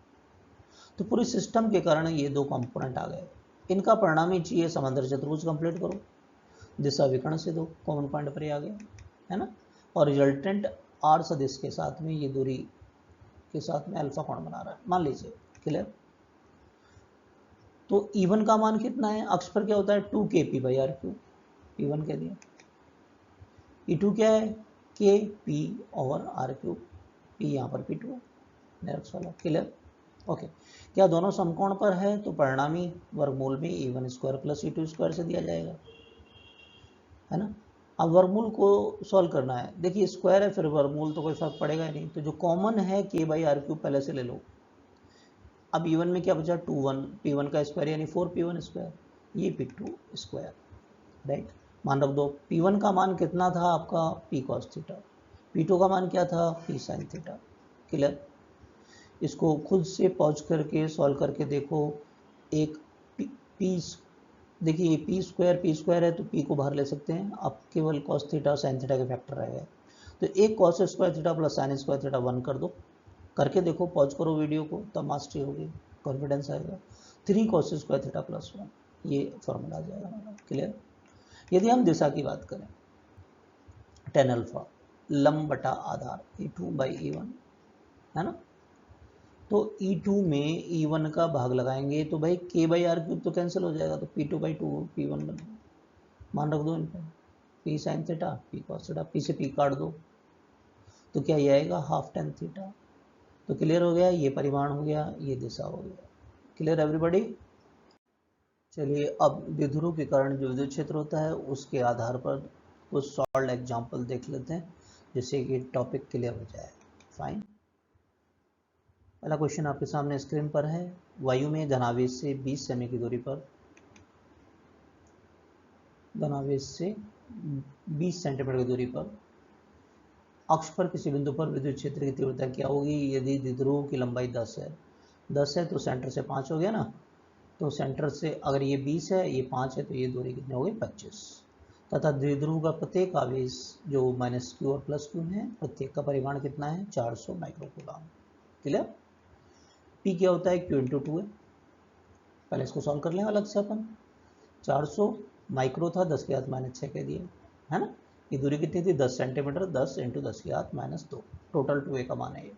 तो पूरे सिस्टम के कारण ये दो कंपोनेंट आ गए। इनका परिणाम ही चाहिए समांतर चतुर्भुज कंप्लीट करो, दिशा विकर्ण से दो कॉमन पॉइंट पर ही आ गया, है ना। और रिजल्टेंट आर सदिश के साथ में ये दूरी के साथ में अल्फा कोण बना रहा है, मान लीजिए। क्लियर? तो E1 का मान कितना है? अक्ष पर क्या होता है? 2kp/r3, P1 कह दिया। E2 क्या है? kp/r3, P यहाँ पर P2 है, निरक्ष वाला। क्लियर? ओके। क्या दोनों समकोण पर है? तो परिणामी वर्गमूल में E1² प्लस E2² से दिया जाएगा, है ना। अब वर्गमूल को सॉल्व करना है। देखिए स्क्वायर है, फिर वर्गमूल तो कोई फर्क पड़ेगा ही नहीं, तो जो कॉमन है k/r3 पहले से ले लो। अब E1 में क्या बचा? 2 P1 का स्क्वायर यानी 4P1², ये P2², राइट। मान रख दो। P1 का मान कितना था आपका? P cos theta. P2 का मान क्या था? P sin theta. क्लियर? इसको खुद से पॉज करके सॉल्व करके देखो। एक P देखिए P² है, तो P को बाहर ले सकते हैं, अब केवल cos थीटा और sin थीटा के फैक्टर रह गए। तो एक cos² theta plus sin² theta 1 कर दो, करके देखो, पॉज करो वीडियो को, तब मास्टरी होगी, कॉन्फिडेंस आएगा। 3 cos² थीटा प्लस 1, ये फॉर्मूला आ जाएगा हमारा। क्लियर? यदि हम दिशा की बात करें, tan अल्फा लंब बटा आधार E2/E1, है ना। तो E2 में E1 का भाग लगाएंगे तो भाई k/r³ तो कैंसिल हो जाएगा, तो P2/2 P1 बनेगा। मान रख दो इन पर, P sin theta P cos theta, P से P काट दो, तो क्या ये आएगा? Half tan theta. तो क्लियर हो गया, ये परिमाण हो गया, ये दिशा हो गया। Clear everybody? चलिए अब द्विध्रुव के कारण जो विद्युत क्षेत्र होता है उसके आधार पर कुछ सॉल्व एग्जाम्पल देख लेते हैं, जिससे कि टॉपिक क्लियर हो जाए। फाइन। पहला क्वेश्चन आपके सामने स्क्रीन पर है। वायु में धनावेश से 20 सेमी की दूरी पर, धनावेश से 20 सेंटीमीटर की दूरी पर अक्ष पर किसी बिंदु पर विद्युत क्षेत्र की तीव्रता क्या होगी यदि द्विध्रुव की लंबाई 10 है? 10 है तो सेंटर से 5 हो गया ना, तो सेंटर से अगर ये 20 है, ये 5 है, तो ये दूरी कितनी हो गई? 25। तथा द्विध्रुव का प्रत्येक आवेश जो -q और +q है, प्रत्येक का परिमाण कितना है? 400 माइक्रोकूलम। क्लियर? P क्या होता है? Q × 2 है। पहले इसको सॉल्व कर लें अलग से अपन। 400 माइक्रो था, 10⁻⁻6 कह दिए, है ना। ये दूरी कितनी थी? 10 सेंटीमीटर, 10 × 10⁻², टोटल 2a का मान है ये।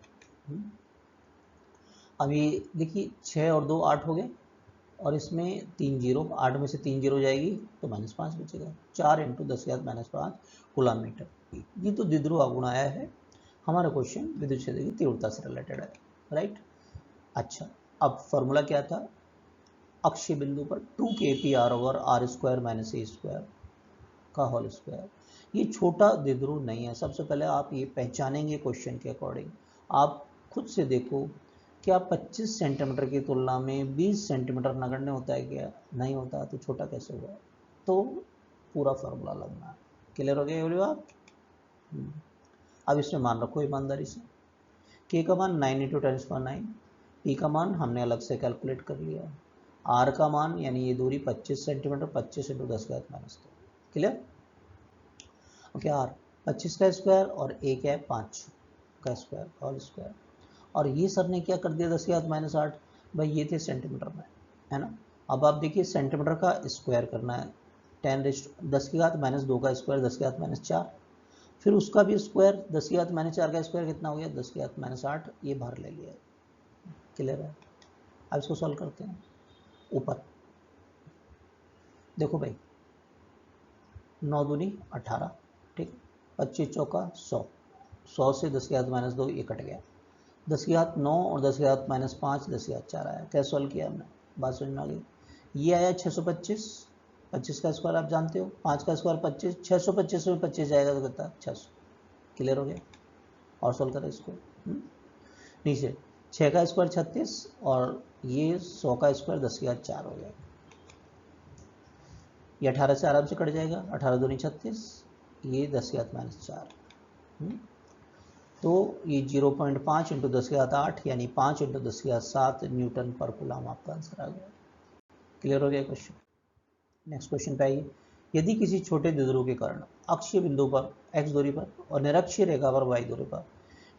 अब ये देखिए 6 और 2 8 हो गए, और इसमें 3 जीरो, 8 में से 3 जीरो जाएगी तो -5 बचेगा। 4 × 10⁻5 कूलम मीटर। ये तो द्विध्रुव आघूर्ण आया है। हमारा क्वेश्चन विद्युत क्षेत्र की तीव्रता से रिलेटेड है, राइट। अच्छा, अब फॉर्मूला क्या था? अक्षीय बिंदु पर 2kpr/r² - a² का होल स्क्वायर। ये छोटा द्विध्रुव नहीं है। सबसे पहले आप ये पहचानेंगे क्वेश्चन के अकॉर्डिंग। आप खुद से देखो, क्या 25 सेंटीमीटर की तुलना में 20 सेंटीमीटर नगण्य होता है क्या? नहीं होता, तो छोटा कैसे हुआ? तो पूरा फार्मूला लगना है। क्लियर हो गया ये बात? अब इसमें मान रखो ईमानदारी से, k का मान 9 × 10⁹, p का मान हमने अलग से कैलकुलेट कर लिया, r का मान यानी ये दूरी 25 सेंटीमीटर, 25 × 10⁻²। क्लियर? ओके, r 25 का स्क्वायर और a क्या है? 5 का स्क्वायर, होल स्क्वायर। और ये सर ने क्या कर दिया? 10⁻8। भाई ये थे सेंटीमीटर में, है ना। अब आप देखिए सेंटीमीटर का स्क्वायर करना है, 10⁻2 का स्क्वायर 10⁻4, फिर उसका भी स्क्वायर 10⁻4 का स्क्वायर कितना हो गया? 10⁻8, ये बाहर ले लिया। क्लियर है? अब इसको सॉल्व करते हैं। ऊपर देखो भाई, 9 दूनी 18, ठीक, 25 चौका 100, 100 से 10⁻2 ये कट गया, 10⁻9 और 10⁻5 10⁻4 आया। कैसे सॉल्व किया हमने? बात समझ में आ गई। ये आया 625, 25 का स्क्वायर आप जानते हो, 5 का स्क्वायर 25, 625 में 25 जाएगा तो कितना? 600। क्लियर हो गया? और सॉल्व करें इसको। नीचे 6 का स्क्वायर 36 और ये 100 का स्क्वायर 10⁻4 हो गया। ये 18 से आराम से कट जाएगा, 18 दूनी 36, ये 10⁻4। तो ये 0.5 इंटू 10⁸ यानी 5 इंटू 10⁷ न्यूटन पर कूलम आपका आंसर आ गया। क्लियर हो गया क्वेश्चन। नेक्स्ट क्वेश्चन पे आइए। यदि किसी छोटे द्विध्रुव के कारण अक्षीय बिंदु पर x दूरी पर और निरक्षीय रेखा पर y दूरी पर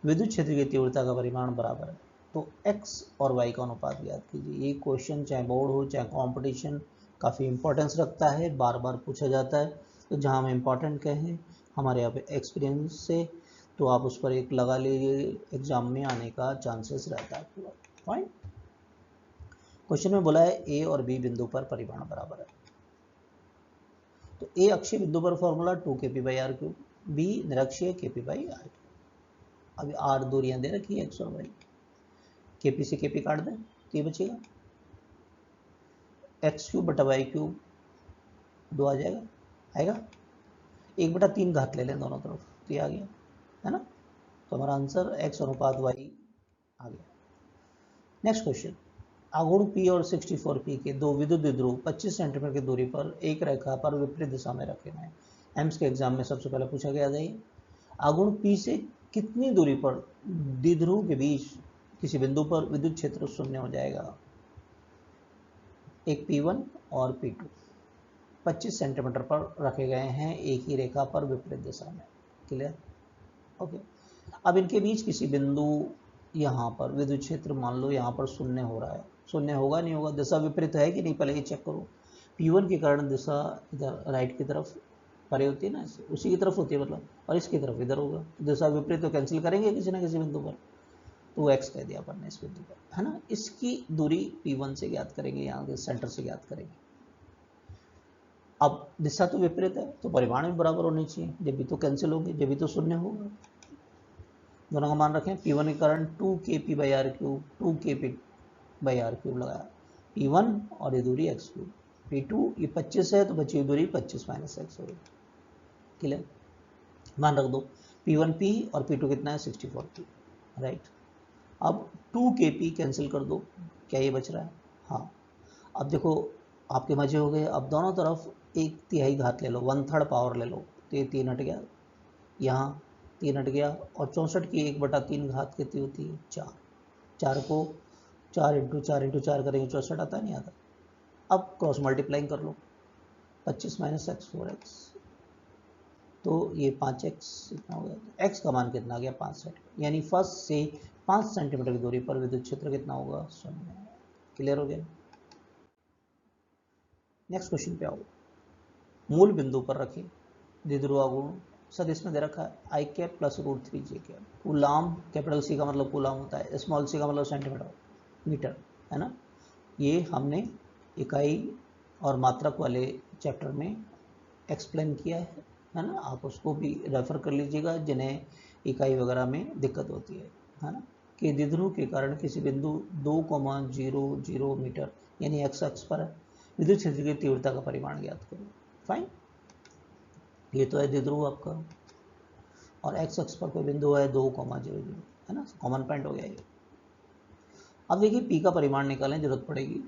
विद्युत क्षेत्र की तीव्रता का परिमाण बराबर है, तो x और y का अनुपात ज्ञात कीजिए। ये क्वेश्चन चाहे बोर्ड हो चाहे कंपटीशन काफ़ी इंपॉर्टेंस रखता है, बार बार पूछा जाता है। तो जहाँ हम इम्पॉर्टेंट कहें हमारे यहाँ पे एक्सपीरियंस से, तो आप उस पर एक लगा लीजिए, एग्जाम में आने का चांसेस रहता है पूरा। फाइन। क्वेश्चन में बोला है ए और बी बिंदु पर परिमाण बराबर है। तो ए अक्षीय बिंदु पर फॉर्मूला 2kp/r³, बी निरक्षीय kp/r³। अभी r दूरियां दे रखी है x और y, kp से kp काट दें तो ये बचेगा x³ बटा y³ 2 आ जाएगा, आएगा 1/3 घात ले लें दोनों तरफ, तो ये आ गया है ना। तो हमारा आंसर x अनुपात y आ गया। Next question. आघूर्ण P और 64P के दो विद्युत द्विध्रुव 25 सेंटीमीटर की दूरी पर एक रेखा पर विपरीत दिशा में रखे गए। एम्स के एग्जाम में सबसे पहले पूछा गया था ये। आघूर्ण P से कितनी दूरी पर द्विध्रुव के बीच किसी बिंदु पर विद्युत क्षेत्र शून्य हो जाएगा। एक P1 और P2 25 सेंटीमीटर पर रखे गए हैं एक ही रेखा पर विपरीत दिशा में। Clear, okay. अब इनके बीच किसी बिंदु यहाँ पर विद्युत क्षेत्र मान लो यहाँ पर शून्य हो रहा है, शून्य होगा नहीं होगा, दिशा विपरीत है कि नहीं पहले ये चेक करो। P1 के कारण दिशा इधर राइट की तरफ परे होती है ना, उसी की तरफ होती है मतलब, और इसकी तरफ इधर होगा, दिशा विपरीत तो कैंसिल करेंगे किसी ना किसी बिंदु पर, तो x कह दिया अपन ने इस बिंदु पर, है ना। इसकी दूरी P1 से ज्ञात करेंगे, यहाँ के सेंटर से ज्ञात करेंगे। अब दिशा तो विपरीत है तो परिमाण भी बराबर होनी चाहिए, जब भी तो कैंसिल होंगे, जब भी तो शून्य होगा। दोनों का मान रखें। P1 के कारण 2kp/r³, 2kp/r³ लगाया P1 और ये दूरी x³। P2 ये 25 है तो बची हुई दूरी 25 - x होगी। क्लियर, मान रख दो। P1P और P2 कितना है 64P, राइट। अब 2kp कैंसिल कर दो, क्या ये बच रहा है, हाँ। अब देखो आपके मजे हो गए। अब दोनों तरफ 1/3 घात ले लो, 1/3 पावर ले लो, तो ये 3 हट गया, यहाँ 3 हट गया, और 64 की 1/3 घात कितनी होती है 4। 4 को 4 × 4 × 4 करेंगे 64 आता नहीं आता। अब क्रॉस मल्टीप्लाइंग कर लो, 25 - x 4x, तो ये 5x कितना हो गया, x का मान कितना आ गया 5 सेंटीमीटर, यानी फर्स्ट से 5 सेंटीमीटर की दूरी पर विद्युत क्षेत्र कितना होगा 0। क्लियर हो गया। नेक्स्ट क्वेश्चन पे आओ। मूल बिंदु पर रखें द्विध्रुव आघूर्ण सदिश में दे रखा है i cap + √3j। Coulomb, capital C का मतलब कूलाम होता है, स्मॉल c का मतलब सेंटीमीटर मीटर, है ना। ये हमने इकाई और मात्रक वाले चैप्टर में एक्सप्लेन किया है ना। आप उसको भी रेफर कर लीजिएगा जिन्हें इकाई वगैरह में दिक्कत होती है ना। कि द्विध्रुव के कारण किसी बिंदु 2,00 मीटर यानी x अक्ष पर विद्युत क्षेत्र की तीव्रता का परिमाण ज्ञात करो। फाइन, ये तो है द्विध्रुव आपका, और x अक्ष पर कोई बिंदु है 2,00, है ना, कॉमन पॉइंट हो गया ये। अब देखिए P का परिमाण निकालने जरूरत पड़ेगी,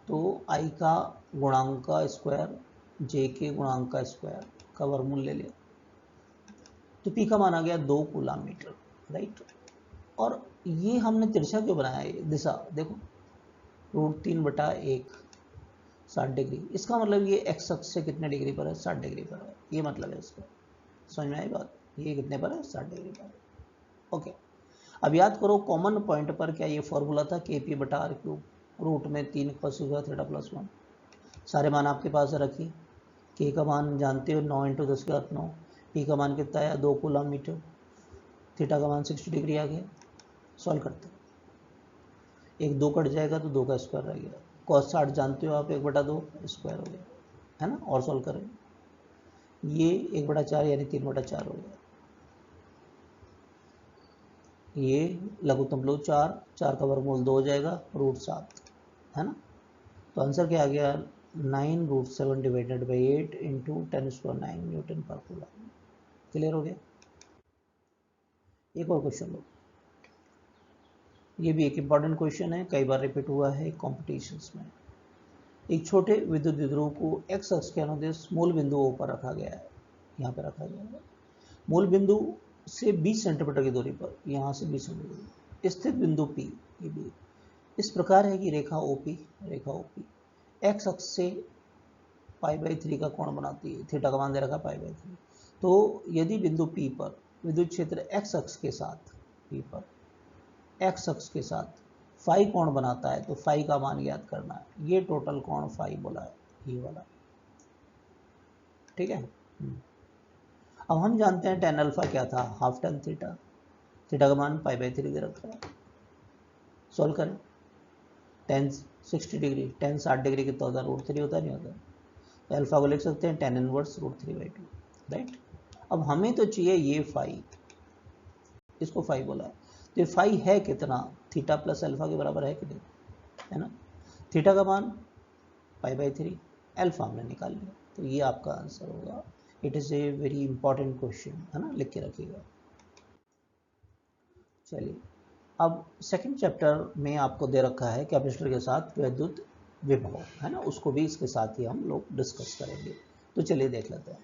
तो I का गुणांक का स्क्वायर J के गुणांक का स्क्वायर का वर्गमूल ले लिया, तो P का मान आ गया 2 कूलम मीटर, राइट। और ये हमने तिरछा क्यों बनाया है, दिशा देखो √3/1 60 डिग्री, इसका मतलब ये x अक्ष से कितने डिग्री पर है 60 डिग्री पर है, ये मतलब है इसका। समझ में आई बात, ये कितने पर है 60 डिग्री पर है। ओके, अब याद करो कॉमन पॉइंट पर क्या ये फॉर्मूला था kp/r³, रूट में 3 cos θ + 1। सारे मान आपके पास रखिए। k का मान जानते हो 9 × 10⁹, p का मान कितना आया 2 कूलम मीटर, थीटा का मान 60 डिग्री आ गया। सॉल्व करते हैं, 1 2 कट जाएगा तो 2 का स्क्वायर रह गया, cos 60 जानते हो आप 1/2 स्क्वायर हो गया, है ना। और सॉल्व करें, ये 1/4 यानी 3/4 हो गया, ये लघुत्तम लो 4 का वर्गमूल 2 हो जाएगा √7, है ना। तो आंसर क्या आ गया 9√7/8 × 10⁹ न्यूटन पर कूलम। क्लियर हो गया। एक और क्वेश्चन लो, ये भी एक इम्पॉर्टेंट क्वेश्चन है, कई बार रिपीट हुआ है कॉम्पिटिशन्स में। एक छोटे विद्युत द्विध्रुव को x अक्ष के अनुदेश मूल बिंदु O पर रखा गया है, यहाँ पे रखा गया है। मूल बिंदु से 20 सेंटीमीटर की दूरी पर, यहाँ से 20 सेंटीमीटर स्थित बिंदु P, ये भी इस प्रकार है कि रेखा OP एक्स अक्ष से π/3 का कोण बनाती है। थीटा का मान दे रखा π/3। तो यदि बिंदु P पर विद्युत क्षेत्र x अक्ष के साथ P पर x अक्ष के साथ फाई कोण बनाता है, तो फाई का मान ज्ञात करना है। ये टोटल कोण फाई बोला है, ये वाला, ठीक है। अब हम जानते हैं tan अल्फा क्या था, हाफ tan थीटा। थीटा का मान π/3 दे रखा है। सॉल्व करें। tan 60 डिग्री, tan 60 डिग्री कितना होता है, √3 होता नहीं होता। तो अल्फा को लिख सकते हैं tan इनवर्स √3/2, राइट। अब हमें तो चाहिए ये फाई, इसको फाई बोला है। तो ये फाई है कितना, थीटा प्लस अल्फा के बराबर है कि नहीं, है ना। थीटा का मान π/3, अल्फा हमने निकाल लिया, तो ये आपका आंसर होगा। It is a very important question, है ना, लिख के रखिएगा। चलिए, अब सेकंड चैप्टर में आपको दे रखा है कैपेसिटर के साथ विद्युत विभव, है ना, उसको भी इसके साथ ही हम लोग डिस्कस करेंगे। तो चलिए देख लेते हैं।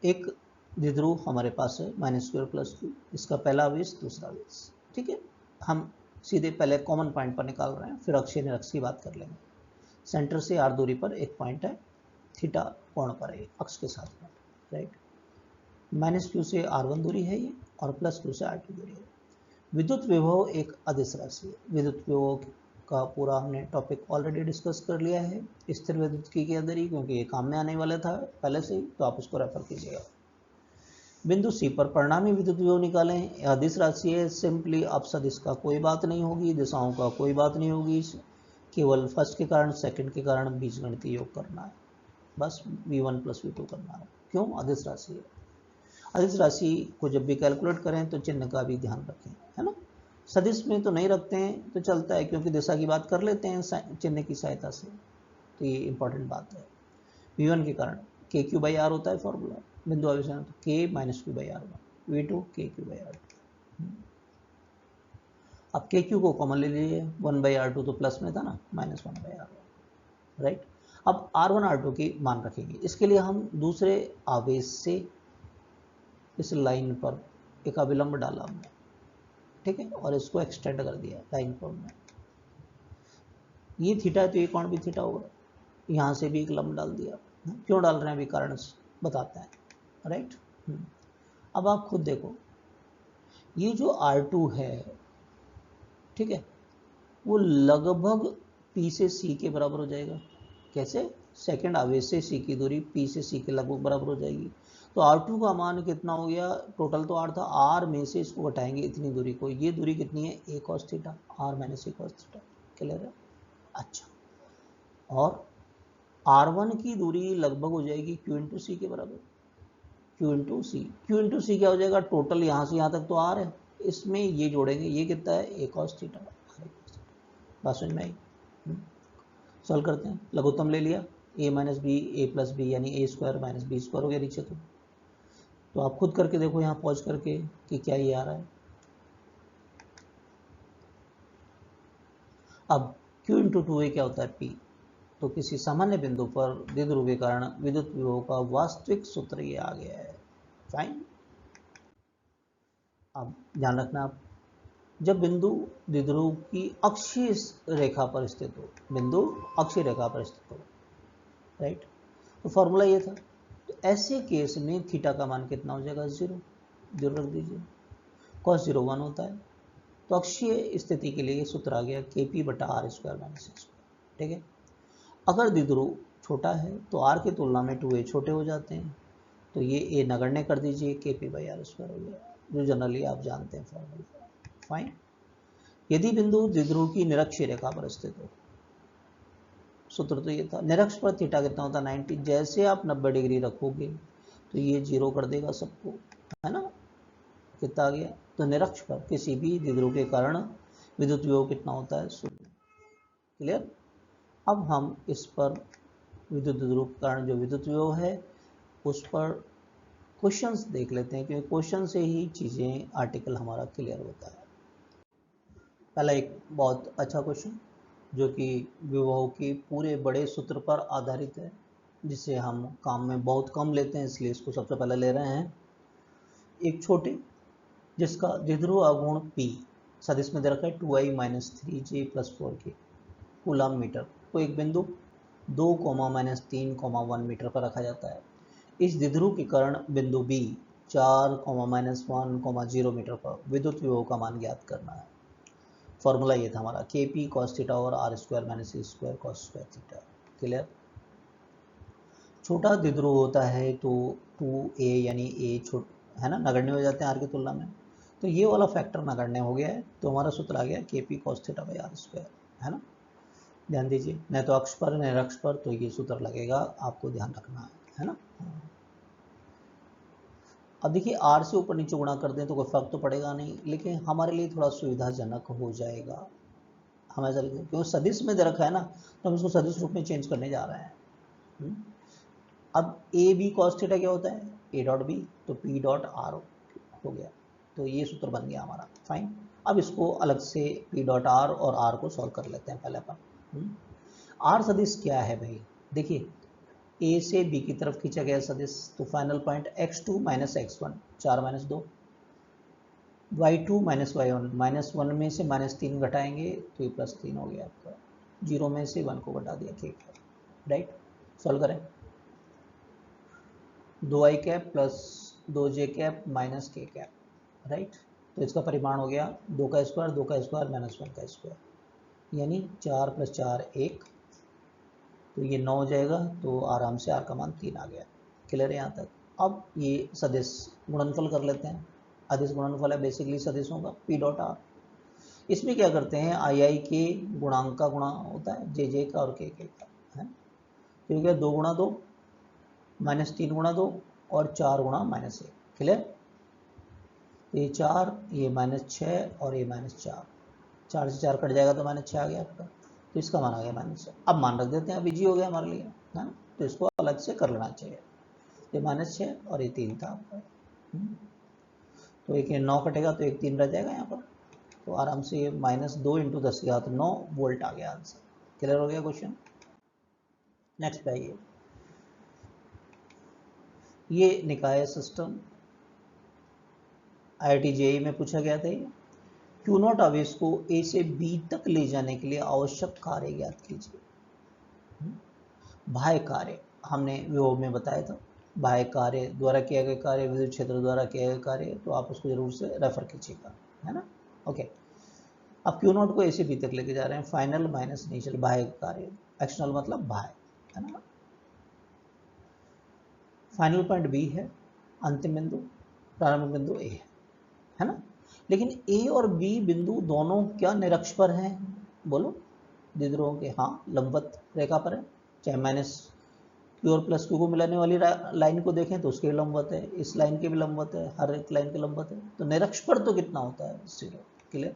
एक द्विध्रुव हमारे पास है -2 + 2, इसका पहला आवेश दूसरा आवेश, ठीक है। हम सीधे पहले कॉमन पॉइंट पर निकाल रहे हैं, फिर अक्षीय निरक्ष की बात कर लेंगे। सेंटर से r दूरी पर एक पॉइंट है, थीटा कोण पर है, अक्ष के साथ में, राइट। -q से r1 दूरी है ये, और +2 से r2 दूरी है। विद्युत विभव एक अदिश राशि है। विद्युत विभव का पूरा हमने टॉपिक ऑलरेडी डिस्कस कर लिया है स्थिर विद्युत के अंदर ही, क्योंकि ये काम में आने वाला था पहले से ही, तो आप उसको रेफर कीजिएगा। बिंदु C पर परिणामी विद्युत विभव निकालें। यह अदिश राशि है, सिंपली अब सदिश का कोई बात नहीं होगी, दिशाओं का कोई बात नहीं होगी, केवल फर्स्ट के कारण सेकंड के कारण बीजगणितीय योग करना है, बस v1 + v2 करना है। क्यों, अदिश राशि है। अदिश राशि को जब भी कैलकुलेट करें तो चिन्ह का भी ध्यान रखें, है ना। सदिश में तो नहीं रखते हैं तो चलता है, क्योंकि दिशा की बात कर लेते हैं चिन्ह की सहायता से, तो ये इंपॉर्टेंट बात है। v1 के कारण kq/r होता है फॉर्मूला, बिंदु आवेश तो k - q/r1, v2 kq/r2। अब kq को कॉमन ले लीजिए, 1/r2 तो प्लस में था ना, -1/r1, राइट। अब r1 r2 की मान रखेंगे। इसके लिए हम दूसरे आवेश से इस लाइन पर एक अविलंब डाला हमने, ठीक है, और इसको एक्सटेंड कर दिया लाइन कोण में। ये थीटा है तो ये कोण भी थीटा होगा, यहाँ से भी एक लंब डाल दिया। क्यों डाल रहे हैं अभी कारण बताते हैं, राइट। अब आप खुद देखो, ये जो R2 है, ठीक है, वो लगभग P से C के बराबर हो जाएगा। कैसे, सेकंड आवेश से C की दूरी P से C के लगभग बराबर हो जाएगी। तो R2 का मान कितना हो गया, टोटल तो R था, R में से इसको घटाएंगे इतनी दूरी को, ये दूरी कितनी है, a cos θ, R - a cos θ, clear है। अच्छा, और R1 की दूरी लगभग हो जाएगी Q × C के बराबर, Q × C। Q × C क्या हो जाएगा, टोटल यहाँ से यहाँ तक तो R है, इसमें ये जोड़ेंगे, ये कितना है, a cos θ, बात समझ में आई। सॉल्व करते हैं। लघुत्तम ले लिया, a - b a + b यानी a² - b² हो गया नीचे। तो आप खुद करके देखो यहाँ पॉज करके कि क्या ये आ रहा है। अब Q × 2a क्या होता है, P। तो किसी सामान्य बिंदु पर द्विध्रुव के कारण विद्युत विभव का वास्तविक सूत्र ये आ गया है, फाइन। अब ध्यान रखना आप, जब बिंदु द्विध्रुव की अक्षीय रेखा पर स्थित हो, बिंदु अक्षीय रेखा पर स्थित हो, राइट, तो फॉर्मूला ये था। तो ऐसे केस में थीटा का मान कितना हो जाएगा, 0 रख दीजिए, cos 0 1 होता है। तो अक्षीय स्थिति के लिए सूत्र आ गया kp/r² - a², ठीक है। अगर द्विध्रुव छोटा है तो r की तुलना में 2a छोटे हो जाते हैं, तो ये a नगण्य कर दीजिए, kp/r² हो गया, जो जनरली आप जानते हैं फॉर्मूला, फाइन। यदि बिंदु द्विध्रुव की निरक्षीय रेखा पर स्थित हो, सूत्र तो ये था, निरक्ष पर थीटा कितना होता है, 90। जैसे आप 90 डिग्री रखोगे तो ये 0 कर देगा सबको, है ना, कितना आ गया। तो निरक्ष पर किसी भी द्विध्रुव के कारण विद्युत विभव कितना होता है, 0, क्लियर। अब हम इस पर विद्युत द्विध्रुव के कारण जो विद्युत विभव है उस पर क्वेश्चंस देख लेते हैं, क्योंकि क्वेश्चन से ही चीज़ें आर्टिकल हमारा क्लियर होता है। पहला एक बहुत अच्छा क्वेश्चन जो कि विभव के पूरे बड़े सूत्र पर आधारित है, जिसे हम काम में बहुत कम लेते हैं, इसलिए इसको सबसे पहले ले रहे हैं। एक छोटे जिसका द्विध्रुव आघूर्ण P सदिश में दे रखा है 2i minus 3j plus 4k coulomb metre को एक बिंदु 2 माइनस 3 1 मीटर पर रखा जाता है। इस द्विध्रुव के कारण बिंदु B 4 माइनस 1 0 मीटर पर विद्युत विभव का मान ज्ञात करना है। फॉर्मूला ये था हमारा Kp cos थीटा और r square minus c square cos square theta. Clear. छोटा द्विध्रुव होता है तो 2a यानी a है ना, नगण्य हो जाते हैं r की तुलना में, तो ये वाला फैक्टर नगण्य हो गया है, तो हमारा सूत्र आ गया Kp cos theta by r square, है ना। ध्यान दीजिए, न तो अक्ष पर न निरक्ष पर, तो ये सूत्र लगेगा, आपको ध्यान रखना है ना। अब देखिए r से ऊपर नीचे गुणा कर दें तो कोई फर्क तो पड़ेगा नहीं, लेकिन हमारे लिए थोड़ा सुविधाजनक हो जाएगा, हम ऐसा लिखें क्योंकि सदिश में दे रखा है ना, तो हम इसको सदिश रूप में चेंज करने जा रहे हैं। अब ए बी कॉस थीटा क्या होता है, ए डॉट बी, तो पी डॉट आर हो गया, तो ये सूत्र बन गया हमारा, फाइन। अब इसको अलग से पी डॉट आर और आर को सॉल्व कर लेते हैं पहले अपन। आर सदिश क्या है भाई, देखिए ए से बी की तरफ खींचा गया सदिश, तो final point x2 minus x1 4 minus 2, y2 minus y1 minus 1 में से माइनस 3 घटाएंगे तो ये प्लस 3 हो गया आपका, 0 में से 1 को घटा दिया, ठीक है, राइट। सॉल्व करें, 2i cap plus 2j cap minus k cap, right. तो इसका परिमाण हो गया 2 का स्क्वायर माइनस 1 का स्क्वायर, यानी 4 प्लस 4 1, तो ये 9 हो जाएगा, तो आराम से r का मान 3 आ गया। क्लियर है यहाँ तक। अब ये सदिश गुणनफल कर लेते हैं, अदिश गुणनफल है बेसिकली सदिशों का, पी डॉट आर। इसमें क्या करते हैं, आई के गुणांक का गुणा होता है जे का और के का, है, तो क्या 2 गुणा 2 माइनस 3 गुणा 2 और 4 गुणा माइनस 1। क्लियर। तो ये 4, ये माइनस 6 और ये माइनस 4, 4 से 4 कट जाएगा तो माइनस 6 आ गया आपका, तो इसका मान आ गया माइनस 6। अब मान रख देते हैं, अब इजी हो गया हमारे लिए, है ना, तो इसको अलग से कर लेना चाहिए। ये माइनस 6 और ये 3 था आपका, तो एक 9 कटेगा तो एक 3 रह जाएगा यहाँ पर, तो आराम से ये माइनस 2 इंटू 10 की घात 9 वोल्ट आ गया आंसर। क्लियर हो गया क्वेश्चन। नेक्स्ट पे आइए, ये निकाय सिस्टम IIT JEE में पूछा गया था। क्यू नॉट आवेश को ए से बी तक ले जाने के लिए आवश्यक कार्य ज्ञात कीजिए। बाह्य कार्य हमने विभव में बताया था, बाह्य कार्य द्वारा किया गया कार्य, विद्युत क्षेत्र द्वारा किया गया कार्य, तो आप उसको जरूर से रेफर कीजिएगा, है ना। ओके, अब क्यू नॉट को ए से बी तक लेके जा रहे हैं, फाइनल माइनस इनिशियल बाह्य कार्य, एक्सटर्नल मतलब बाह्य, है ना। फाइनल पॉइंट बी है, अंतिम बिंदु प्रारंभिक बिंदु ए है ना। लेकिन ए और बी बिंदु दोनों क्या निरक्ष पर हैं, बोलो, द्विध्रुवों के, हाँ, लंबवत रेखा पर है, चाहे माइनस क्यू और प्लस क्यू को मिलाने वाली लाइन को देखें तो उसके लंबवत है, इस लाइन के भी लंबवत है, हर एक लाइन के लंबवत है, तो निरक्ष पर तो कितना होता है, 0। क्लियर।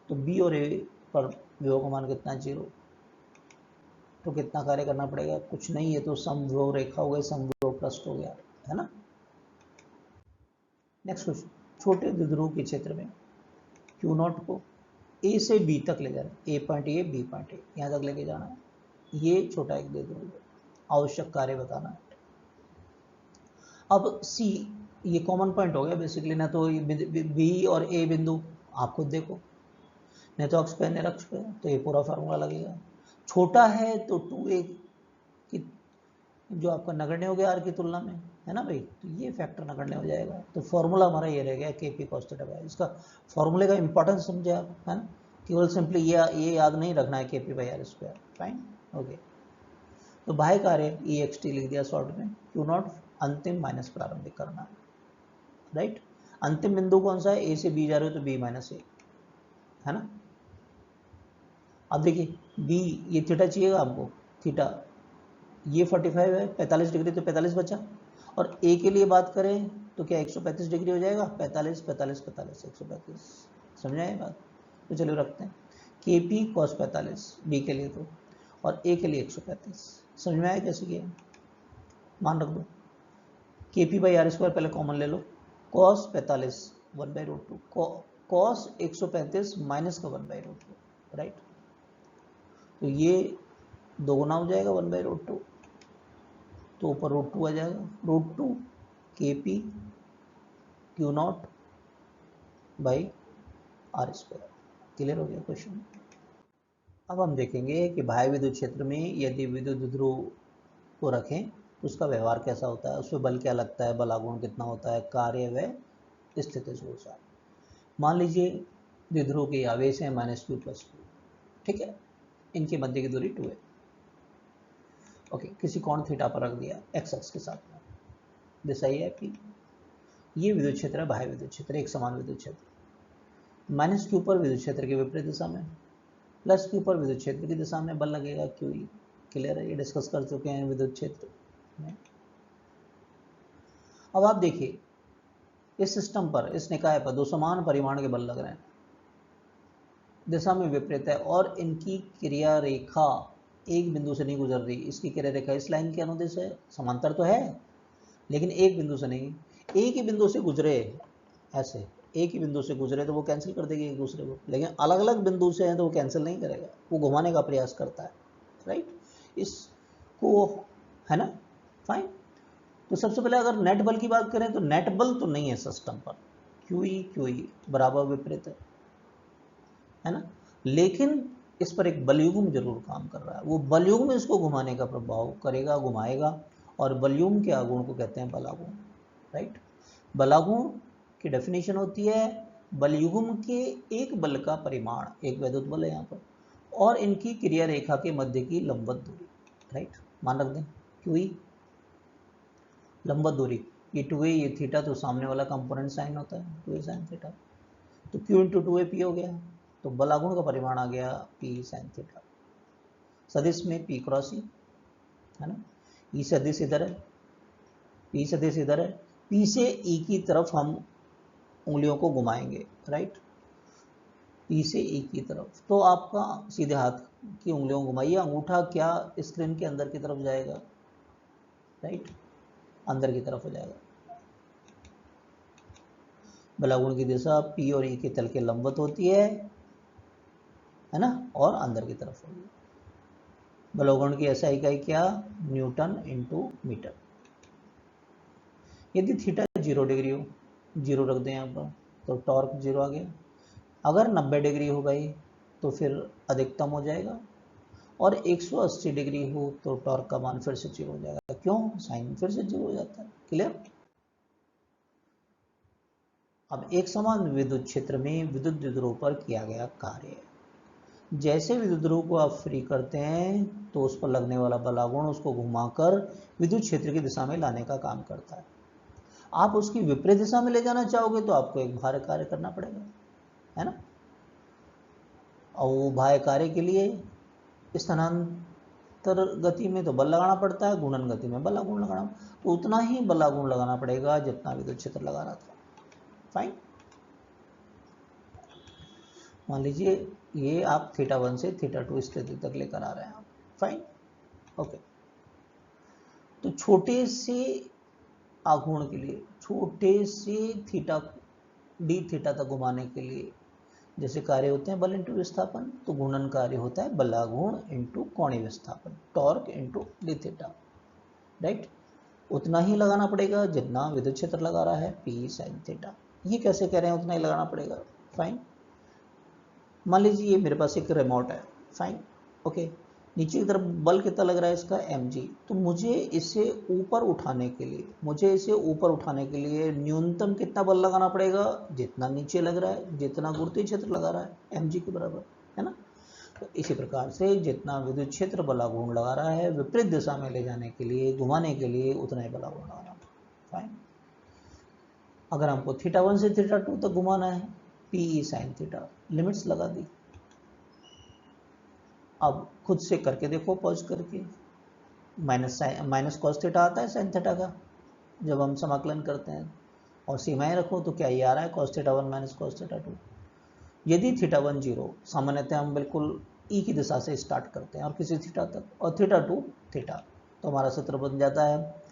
तो बी और ए पर विभव का मान कितना है, 0, तो कितना कार्य करना पड़ेगा, कुछ नहीं है, तो समविभव रेखा हो गई, समविभव पृष्ठ हो गया, है ना। नेक्स्ट क्वेश्चन, छोटे द्विध्रुव के क्षेत्र में क्यू नॉट को ए से बी तक ले जाना, A point A B point A, यहाँ तक लेके जाना है, ये छोटा एक द्विध्रुव है, आवश्यक कार्य बताना है। अब सी ये कॉमन पॉइंट हो गया बेसिकली, ना तो बी और ए बिंदु आप खुद देखो, नहीं तो अक्ष पे निरक्ष पे, तो ये पूरा फार्मूला लगेगा। छोटा है तो 2a की जो आपका नगण्य हो गया आर की तुलना में, है ना भाई, तो ये फैक्टर नगण्य हो जाएगा, तो फॉर्मूला हमारा ये रह गया Kp cos थीटा बाई। इसका फॉर्मूले का इंपॉर्टेंस समझे आप, है ना, केवल सिंपली ये याद नहीं रखना है Kp by r square, fine, okay. तो बाह्य कार्य EXT लिख दिया शॉर्ट में, क्यू नॉट अंतिम माइनस प्रारंभिक करना है, राइट। अंतिम बिंदु कौन सा है, ए से बी जा रहे हो तो बी माइनस ए, है ना। अब देखिए बी, ये थीटा चाहिएगा आपको, थीटा ये 45 है, 45 डिग्री, तो 45 बचा, और ए के लिए बात करें तो क्या 135 डिग्री हो जाएगा, 45 45 45 135, समझ आए बात। तो चलिए रखते हैं Kp cos 45 बी के लिए, तो और ए के लिए 135, समझ में आया कैसे किया, मान रख दो। Kp बाई आर स्क्वायर पहले कॉमन ले लो, cos 45 1/√2, cos 135 माइनस का 1/√2, राइट। तो ये 2 गुना हो जाएगा 1/√2, तो ऊपर √2 आ जाएगा, √2 KP Q0 by R square. Clear हो गया क्वेश्चन। अब हम देखेंगे कि बाह्य विद्युत क्षेत्र में यदि विद्युत ध्रुव को रखें तो उसका व्यवहार कैसा होता है, उसमें बल क्या लगता है, बल आघूर्ण कितना होता है, कार्य व स्थितिज ऊर्जा। मान लीजिए द्विध्रुव के आवेश है -Q+Q, ठीक है, इनके मध्य की दूरी 2 है। ओके, किसी कोण थीटा पर रख दिया x अक्ष के साथ में, दिशा ये है P। ये विद्युत क्षेत्र है, बाह्य विद्युत क्षेत्र, एक समान विद्युत क्षेत्र। -Q पर विद्युत क्षेत्र के विपरीत दिशा में, +Q पर विद्युत क्षेत्र की दिशा में बल लगेगा QE। क्लियर है, ये डिस्कस कर चुके हैं विद्युत क्षेत्र में। अब आप देखिए इस सिस्टम पर, इस निकाय पर 2 समान परिमाण के बल लग रहे हैं, दिशा में विपरीत है, और इनकी क्रिया रेखा एक बिंदु से नहीं गुजर रही। इसकी क्रिया रेखा इस लाइन के अनुदिश है, समांतर तो है लेकिन एक बिंदु से नहीं, एक ही बिंदु से गुजरे, ऐसे एक ही बिंदु से गुजरे तो वो कैंसिल कर देगी एक दूसरे को, लेकिन अलग अलग बिंदु से हैं तो वो कैंसिल नहीं करेगा, वो घुमाने का प्रयास करता है, राइट। इसको है ना, फाइन। तो सबसे पहले अगर नेट बल की बात करें तो नेट बल तो नहीं है सिस्टम पर, QE बराबर विपरीत है ना, लेकिन इस पर एक बलयुग्म जरूर काम कर रहा है। वो बलयुग्म इसको घुमाने का प्रभाव करेगा, घुमाएगा, और बलयुग्म के आघूर्ण को कहते हैं बलाघूर्ण, राइट। बलाघूर्ण की डेफिनेशन होती है बलयुग्म के एक बल का परिमाण, एक वैद्युत बल है यहाँ पर, और इनकी क्रिया रेखा के मध्य की लंबवत दूरी, राइट। मान रख दें QE लंबवत दूरी, ये 2a, ये थीटा, तो सामने वाला कंपोनेंट साइन होता है 2a sin थीटा, तो Q × 2a P हो गया, तो बलाघूर्ण का परिमाण आ गया P sin थीटा। सदिश में P × E है ना, E सदिश इधर है, P सदिश इधर है, P से E की तरफ हम उंगलियों को घुमाएंगे, राइट, P से E की तरफ। तो आपका सीधे हाथ की उंगलियों को घुमाइए, अंगूठा क्या स्क्रीन के अंदर की तरफ जाएगा, राइट, अंदर की तरफ हो जाएगा। बलाघूर्ण की दिशा P और E के तल के लंबवत होती है ना, और अंदर की तरफ होगी। बलाघूर्ण की ऐसा इकाई क्या, न्यूटन × मीटर। यदि थीटा 0 डिग्री हो, 0 रख दें यहाँ पर, तो टॉर्क 0 आ गया। अगर 90 डिग्री हो गई तो फिर अधिकतम हो जाएगा, और 180 डिग्री हो तो टॉर्क का मान फिर से 0 हो जाएगा। क्यों, साइन फिर से 0 हो जाता है। क्लियर। अब एक समान विद्युत क्षेत्र में विद्युत द्विध्रुव पर किया गया कार्य, जैसे विद्युत ध्रुव को आप फ्री करते हैं तो उस पर लगने वाला बलाघूर्ण उसको घुमाकर विद्युत क्षेत्र की दिशा में लाने का काम करता है। आप उसकी विपरीत दिशा में ले जाना चाहोगे तो आपको एक बाह्य कार्य करना पड़ेगा, है ना, और वो बाह्य कार्य के लिए स्थानांतर गति में तो बल लगाना पड़ता है, गुणन गति में बलाघूर्ण लगाना, तो उतना ही बलाघूर्ण लगाना पड़ेगा जितना विद्युत क्षेत्र लगा रहा था। फाइन। मान लीजिए ये आप θ1 से θ2 स्थिति तक लेकर आ रहे हैं आप, फाइन, ओके। तो छोटे से आघूर्ण के लिए, छोटे से थीटा d थीटा तक घुमाने के लिए जैसे कार्य होते हैं बल इंटू विस्थापन, तो गुणन कार्य होता है बलाघूर्ण इंटू कोणीय विस्थापन, torque into d theta, right. उतना ही लगाना पड़ेगा जितना विद्युत क्षेत्र लगा रहा है P sin थीटा। ये कैसे कह रहे हैं उतना ही लगाना पड़ेगा, फाइन। मान लीजिए ये मेरे पास एक रिमोट है, फाइन, ओके, नीचे की तरफ बल कितना लग रहा है इसका mg, तो मुझे इसे ऊपर उठाने के लिए न्यूनतम कितना बल लगाना पड़ेगा, जितना नीचे लग रहा है, जितना गुरुत्वीय क्षेत्र लगा रहा है mg के बराबर, है ना। तो इसी प्रकार से जितना विद्युत क्षेत्र बलाघूर्ण लगा रहा है विपरीत दिशा में ले जाने के लिए, घुमाने के लिए, उतना ही बलाघूर्ण लगाना, फाइन। अगर हमको θ1 से θ2 तक घुमाना है Pe sin थीटा, लिमिट्स लगा दी। अब खुद से करके देखो पॉज करके, माइनस कॉस थीटा आता है साइन थीटा का जब हम समाकलन करते हैं, और सीमाएं रखो तो क्या ये आ रहा है cos θ1 माइनस cos θ2। यदि θ1 0, सामान्यतः हम बिल्कुल ई की दिशा से स्टार्ट करते हैं और किसी थीटा तक, और θ2 थीटा, तो हमारा सूत्र बन जाता है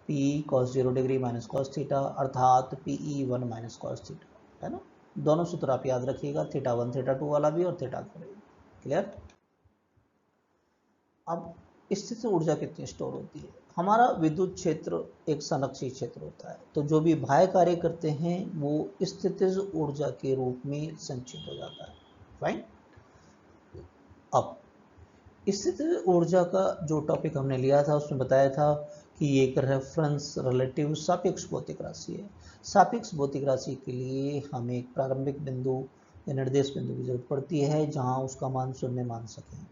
P cos 0 degree minus cos theta, अर्थात Pe1 माइनस cos थीटा, है ना। दोनों सूत्र आप याद रखिएगा, θ1 θ2 वाला भी और थीटा का भी। क्लियर। अब स्थितिज ऊर्जा कितनी स्टोर होती है, हमारा विद्युत क्षेत्र एक संरक्षित क्षेत्र होता है, तो जो भी बाह्य कार्य करते हैं वो स्थितिज ऊर्जा के रूप में संचित हो जाता है। फाइन। अब स्थितिज ऊर्जा का जो टॉपिक हमने लिया था उसमें बताया था कि ये एक रेफरेंस रिलेटिव सापेक्ष भौतिक राशि है। सापेक्ष भौतिक राशि के लिए हमें एक प्रारंभिक बिंदु या निर्देश बिंदु की जरूरत पड़ती है जहां उसका मान शून्य मान सकें।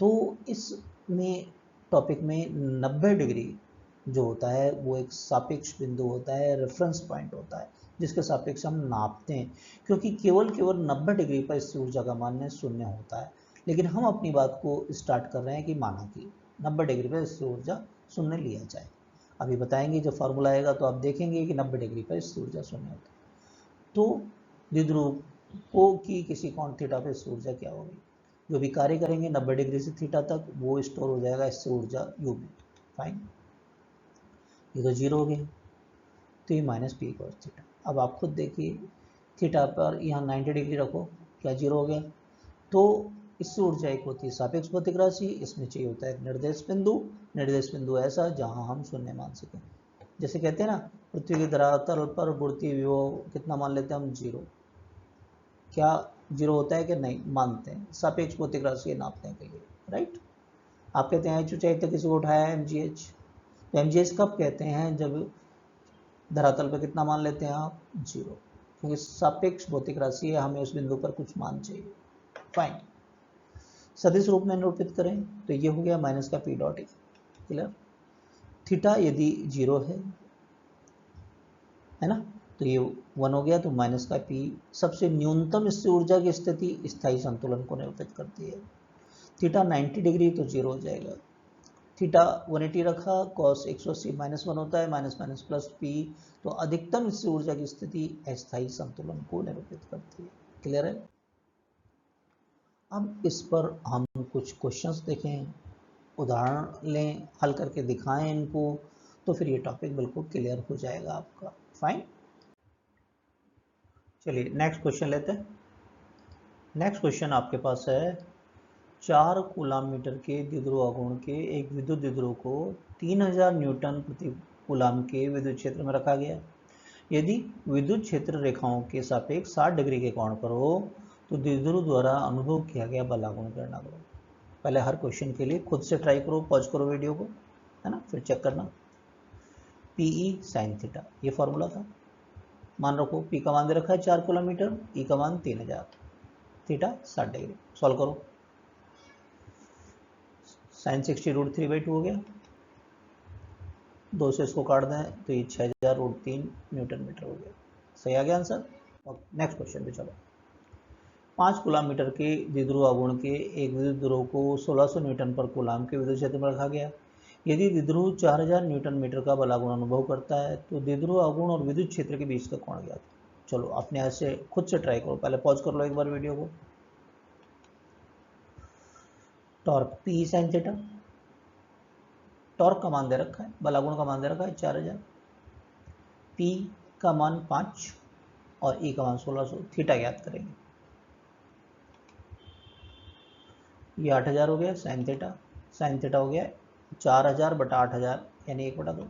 तो इसमें टॉपिक में 90 डिग्री जो होता है वो एक सापेक्ष बिंदु होता है, रेफरेंस पॉइंट होता है जिसके सापेक्ष हम नापते हैं, क्योंकि केवल 90 डिग्री पर इससे ऊर्जा का मान शून्य होता है। लेकिन हम अपनी बात को स्टार्ट कर रहे हैं कि माना कि 90 डिग्री पर इससे ऊर्जा शून्य लिया जाए। अभी बताएंगे जब फार्मूला आएगा तो आप देखेंगे कि 90 डिग्री पर इससे ऊर्जा शून्य होता है। तो द्विध्रुव को की किसी कोण थीटा पर इससे ऊर्जा क्या होगी, जो भी कार्य करेंगे 90 डिग्री से थीटा तक वो स्टोर हो जाएगा इससे ऊर्जा यू में। फाइन। ये तो जीरो हो गया, तो ये माइनस पी कॉस थीटा। अब आप खुद देखिए थीटा पर यहाँ 90 डिग्री रखो, क्या जीरो हो गया। तो इससे ऊर्जा एक होती है सापेक्ष भौतिक राशि, इसमें चाहिए होता है निर्देश बिंदु। निर्देश बिंदु ऐसा जहाँ हम शून्य मान सकें। जैसे कहते हैं ना पृथ्वी की धरातल पर गुरुत्वीय विभव कितना मान लेते हैं हम, जीरो। क्या जीरो होता है कि नहीं, मानते हैं, सापेक्ष भौतिक राशि नापने के लिए। राइट। आप कहते हैं एच ऊंचाई तक किसी को उठाया है mgh, तो mgh कब कहते हैं, जब धरातल पर कितना मान लेते हैं आप, जीरो, क्योंकि सापेक्ष भौतिक राशि है, हमें उस बिंदु पर कुछ मान चाहिए। फाइन। सदिश रूप में निरूपित करें तो ये हो गया माइनस का पी डॉट। क्लियर। थीटा यदि जीरो है ना, तो ये 1 हो गया, तो माइनस का पी सबसे न्यूनतम इससे ऊर्जा की स्थिति स्थायी संतुलन को निरूपित करती है। थीटा 90 डिग्री तो जीरो हो जाएगा। थीटा 180 रखा, कॉस 180 -1 होता है, माइनस माइनस प्लस पी, तो अधिकतम इससे ऊर्जा की स्थिति अस्थायी संतुलन को निरूपित करती है। क्लियर है। अब इस पर हम कुछ क्वेश्चंस देखें, उदाहरण लें, हल करके दिखाएं इनको, तो फिर ये टॉपिक बिल्कुल क्लियर हो जाएगा आपका। फाइन। चलिए नेक्स्ट क्वेश्चन लेते हैं। नेक्स्ट क्वेश्चन आपके पास है 4 कूलाम मीटर के द्विध्रुव आघूर्ण के एक विद्युत द्विध्रुव को 3000 न्यूटन प्रति कूलाम के विद्युत क्षेत्र में रखा गया। यदि विद्युत क्षेत्र रेखाओं के सापेक्ष 60 डिग्री के कोण पर हो तो द्विध्रुव द्वारा अनुभव किया गया बल आघूर्ण की गणना करो। पहले हर क्वेश्चन के लिए खुद से ट्राई करो, पॉज करो वीडियो को, है ना, फिर चेक करना। पीई साइन थीटा, ये फॉर्मूला था। मान रखो पी का मान दे रखा है 4 किलोमीटर, ई का मान 3000, थीटा 60 डिग्री। सॉल्व करो। साइन 60√3/2 हो गया, 2 से इसको काट दें तो ये 6000√3 न्यूटन मीटर हो गया। सही आ गया आंसर। नेक्स्ट क्वेश्चन पे चलो। 5 कूलाम मीटर के द्विध्रुव आघूर्ण के एक विद्युत ध्रुव को 1600 न्यूटन पर कूलाम के विद्युत क्षेत्र में रखा गया। यदि द्विध्रुव 4000 न्यूटन मीटर का बल आघूर्ण अनुभव करता है तो द्विध्रुव आघूर्ण और विद्युत क्षेत्र के बीच का कोण ज्ञात। चलो अपने ऐसे खुद से ट्राई करो, पहले पॉज कर लो एक बार वीडियो को। Torque P sine theta, torque का मान दे रखा है, बल आघूर्ण का मान दे रखा है 4000, पी का मान 5 और ई का मान 1600, थीटा ज्ञात करेंगे। ये 8000 हो गया साइन थीटा हो गया 4000 बटा 8000 यानी 1/2,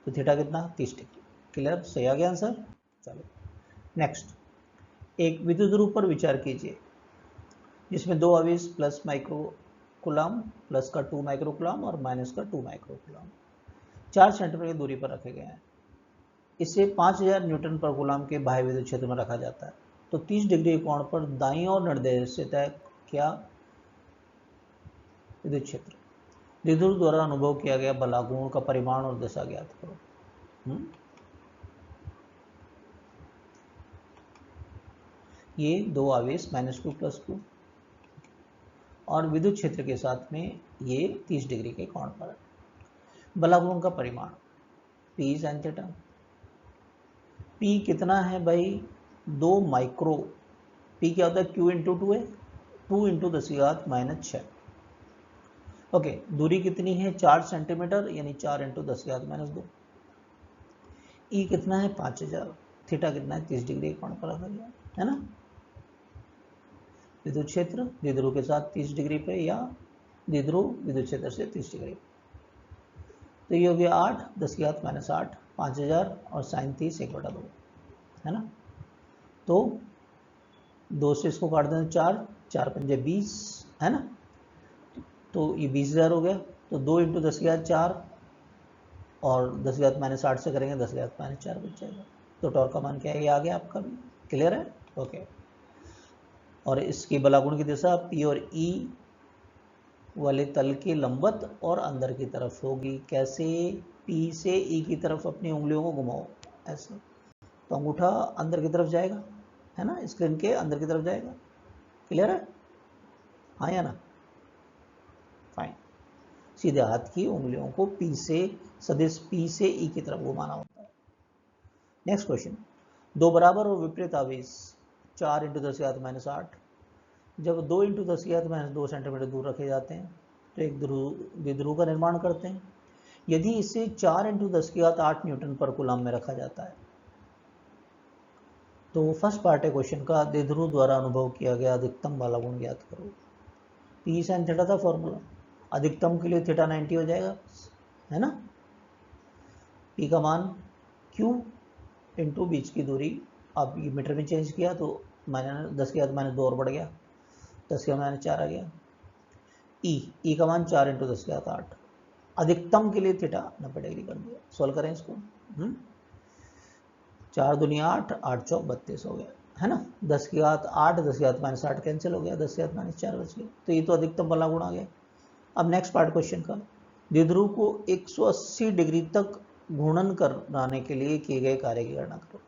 तो थीटा कितना 30 डिग्री। क्लियर, सही आ गया आंसर। चलो नेक्स्ट, एक विद्युत ध्रुव पर विचार कीजिए जिसमें 2 आवेश प्लस माइक्रो कूलाम प्लस का 2 माइक्रो कूलाम और माइनस का 2 माइक्रो कूलाम 4 सेंटीमीटर की दूरी पर रखे गए हैं। इसे 5000 न्यूटन पर कूलाम के बाह्य विद्युत क्षेत्र में रखा जाता है। तो 30 डिग्री कोण पर दाईं ओर निर्देशित है क्या विद्युत क्षेत्र। द्विध्रुव द्वारा अनुभव किया गया बल आघूर्ण का परिमाण और दिशा ज्ञात करो। ये 2 आवेश -2 + 2 और विद्युत क्षेत्र के साथ में ये 30 डिग्री के कोण पर है। बल आघूर्ण का परिमाण पी साइन थीटा, पी कितना है भाई 2 माइक्रो, पी क्या होता है Q × 2 है, 2 × 10⁻⁻⁶। ओके, दूरी कितनी है 4 सेंटीमीटर यानी 4 × 10⁻⁻2। ई कितना है 5000, थीटा कितना है 30 डिग्री कोण पर रखा गया है ना। विद्युत क्षेत्र द्विध्रुव के साथ 30 डिग्री पे या द्विध्रुव विद्युत क्षेत्र से 30 डिग्री। तो ये हो गया 8 10 की घात -8 5000 और साइन 30 1/2 है ना। तो 2 से इसको काट दें 4 4 पंजे 20 है ना। तो ये 20,000 हो गया। तो 2 × 10 की घात 4 और 10 की घात -8 से करेंगे 10 की घात -4 बच जाएगा। तो टॉर्क का मान क्या है, ये आ गया आपका भी। क्लियर है, ओके। और इसकी बलागुण की दिशा पी और ई वाले तल के लंबवत और अंदर की तरफ होगी। कैसे, पी से ई की तरफ अपनी उंगलियों को घुमाओ ऐसे, तो अंगूठा अंदर की तरफ जाएगा है ना, स्क्रीन के अंदर की तरफ जाएगा। क्लियर है, हाँ या ना, फाइन। सीधे हाथ की उंगलियों को पी से, सदिश पी से ई की तरफ घुमाना होता है। नेक्स्ट क्वेश्चन, दो बराबर और विपरीत आवेश 4 × 10 की घात -8 जब 2 × 10 की घात -2 सेंटीमीटर दूर रखे जाते हैं तो एक द्विध्रुव का निर्माण करते हैं। यदि इसे 4 × 10 की घात 8 न्यूटन पर कूलम में रखा जाता है तो फर्स्ट पार्ट है क्वेश्चन का, द्विध्रुव द्वारा अनुभव किया गया अधिकतम वाला गुण ज्ञात करो। पी साइन थीटा था फॉर्मूला, अधिकतम के लिए थीटा 90 हो जाएगा है ना। पी का मान क्यू इंटू बीच की दूरी, अब ये मीटर में चेंज किया तो -10 की घात -2 और बढ़ गया, 10 की घात -4 आ गया। ई का मान 4 × 10 की घात 8, अधिकतम के लिए थीटा 90 डिग्री कर दिया। सॉल्व करें इसको, 4 दूनी 8 8 चौक 32 हो गया है ना। 10 की घात 8 10 की घात -8 कैंसिल हो गया, 10 की घात -4 बच गया। तो ये तो अधिकतम वाला गुण आ गया। अब नेक्स्ट पार्ट क्वेश्चन का, द्विध्रुव को 180 डिग्री तक घूर्णन कराने के लिए किए गए कार्य की गणना करो।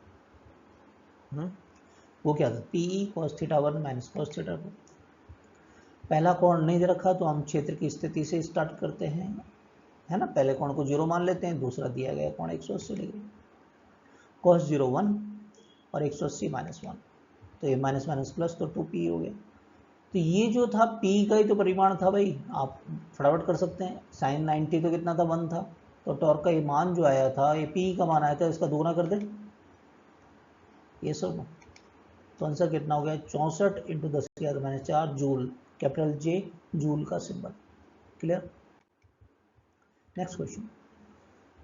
वो क्या था, पी cos θ1 - cos θ2। पहला कोण नहीं दे रखा तो हम क्षेत्र की स्थिति से स्टार्ट करते हैं है ना। पहले कोण को 0 मान लेते हैं, दूसरा दिया गया कोण 180 डिग्री, cos 0 1 और 180 -1, तो ये माइनस माइनस प्लस तो 2p हो गया। तो ये जो था p का ही तो परिमाण था भाई, आप फटाफट कर सकते हैं। साइन 90 तो कितना था, 1 था, तो टॉर्क का ये मान जो आया था, ये p का मान आया था, इसका दोगुना कर दे ये सब, तो आंसर कितना हो गया 64 × 10 की घात -4 जूल, कैपिटल जे जूल का symbol. Clear. Next question,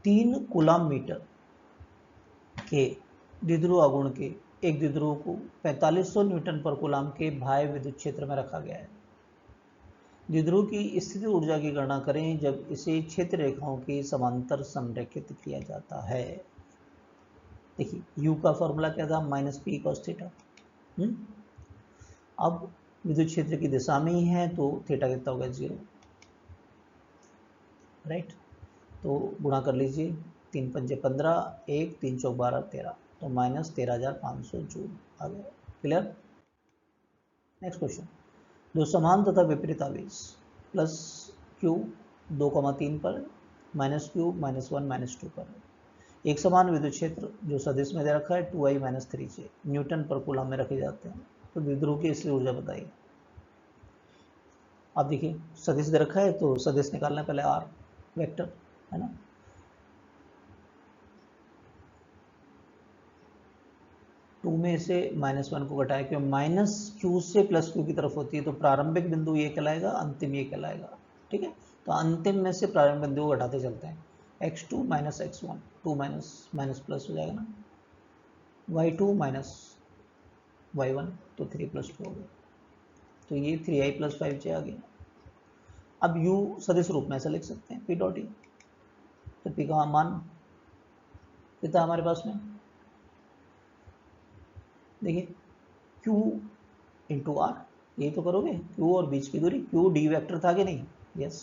3 coulomb meter के द्विध्रुव आघूर्ण के एक द्विध्रुव को 4500 न्यूटन पर कूलम के बाह्य विद्युत क्षेत्र में रखा गया है। द्विध्रुव की स्थिति ऊर्जा की गणना करें जब इसे क्षेत्र रेखाओं के समांतर संरेखित किया जाता है। देखिए u का फॉर्मूला क्या था, -p cos थीटा। अब विद्युत क्षेत्र की दिशा में ही है तो थीटा कितना होगा 0, राइट। तो गुणा कर लीजिए, 3 पंजे 15 1 3 चौक 12 13, तो -13,500 जूल आ गया। क्लियर। नेक्स्ट क्वेश्चन, दो समान तथा विपरीत आवेश प्लस q 2,3 पर -q -1 -2 पर एक समान विद्युत क्षेत्र जो सदिश में दे रखा है 2i - 3j न्यूटन पर कूलम में रखे जाते हैं। तो द्विध्रुव की इसलिए ऊर्जा बताइए। अब देखिए सदिश दे रखा है तो सदिश निकालना, पहले r वेक्टर है ना। टू में से -1 को घटाए, क्योंकि -q से +q की तरफ होती है, तो प्रारंभिक बिंदु ये कहलाएगा, अंतिम ये कहलाएगा। ठीक है, तो अंतिम में से प्रारंभिक बिंदु को घटाते चलते हैं। x2 - x1, 2 माइनस प्लस हो जाएगा ना, y2 - y1, तो 3 + 2 हो गया, तो ये 3i + 5j आ गया। अब u सदिश रूप में ऐसा लिख सकते हैं p डॉट ई, तो p का मान कितना हमारे पास में, देखिए q × r, यही तो करोगे, q और बीच की दूरी, q d वेक्टर था कि नहीं, यस।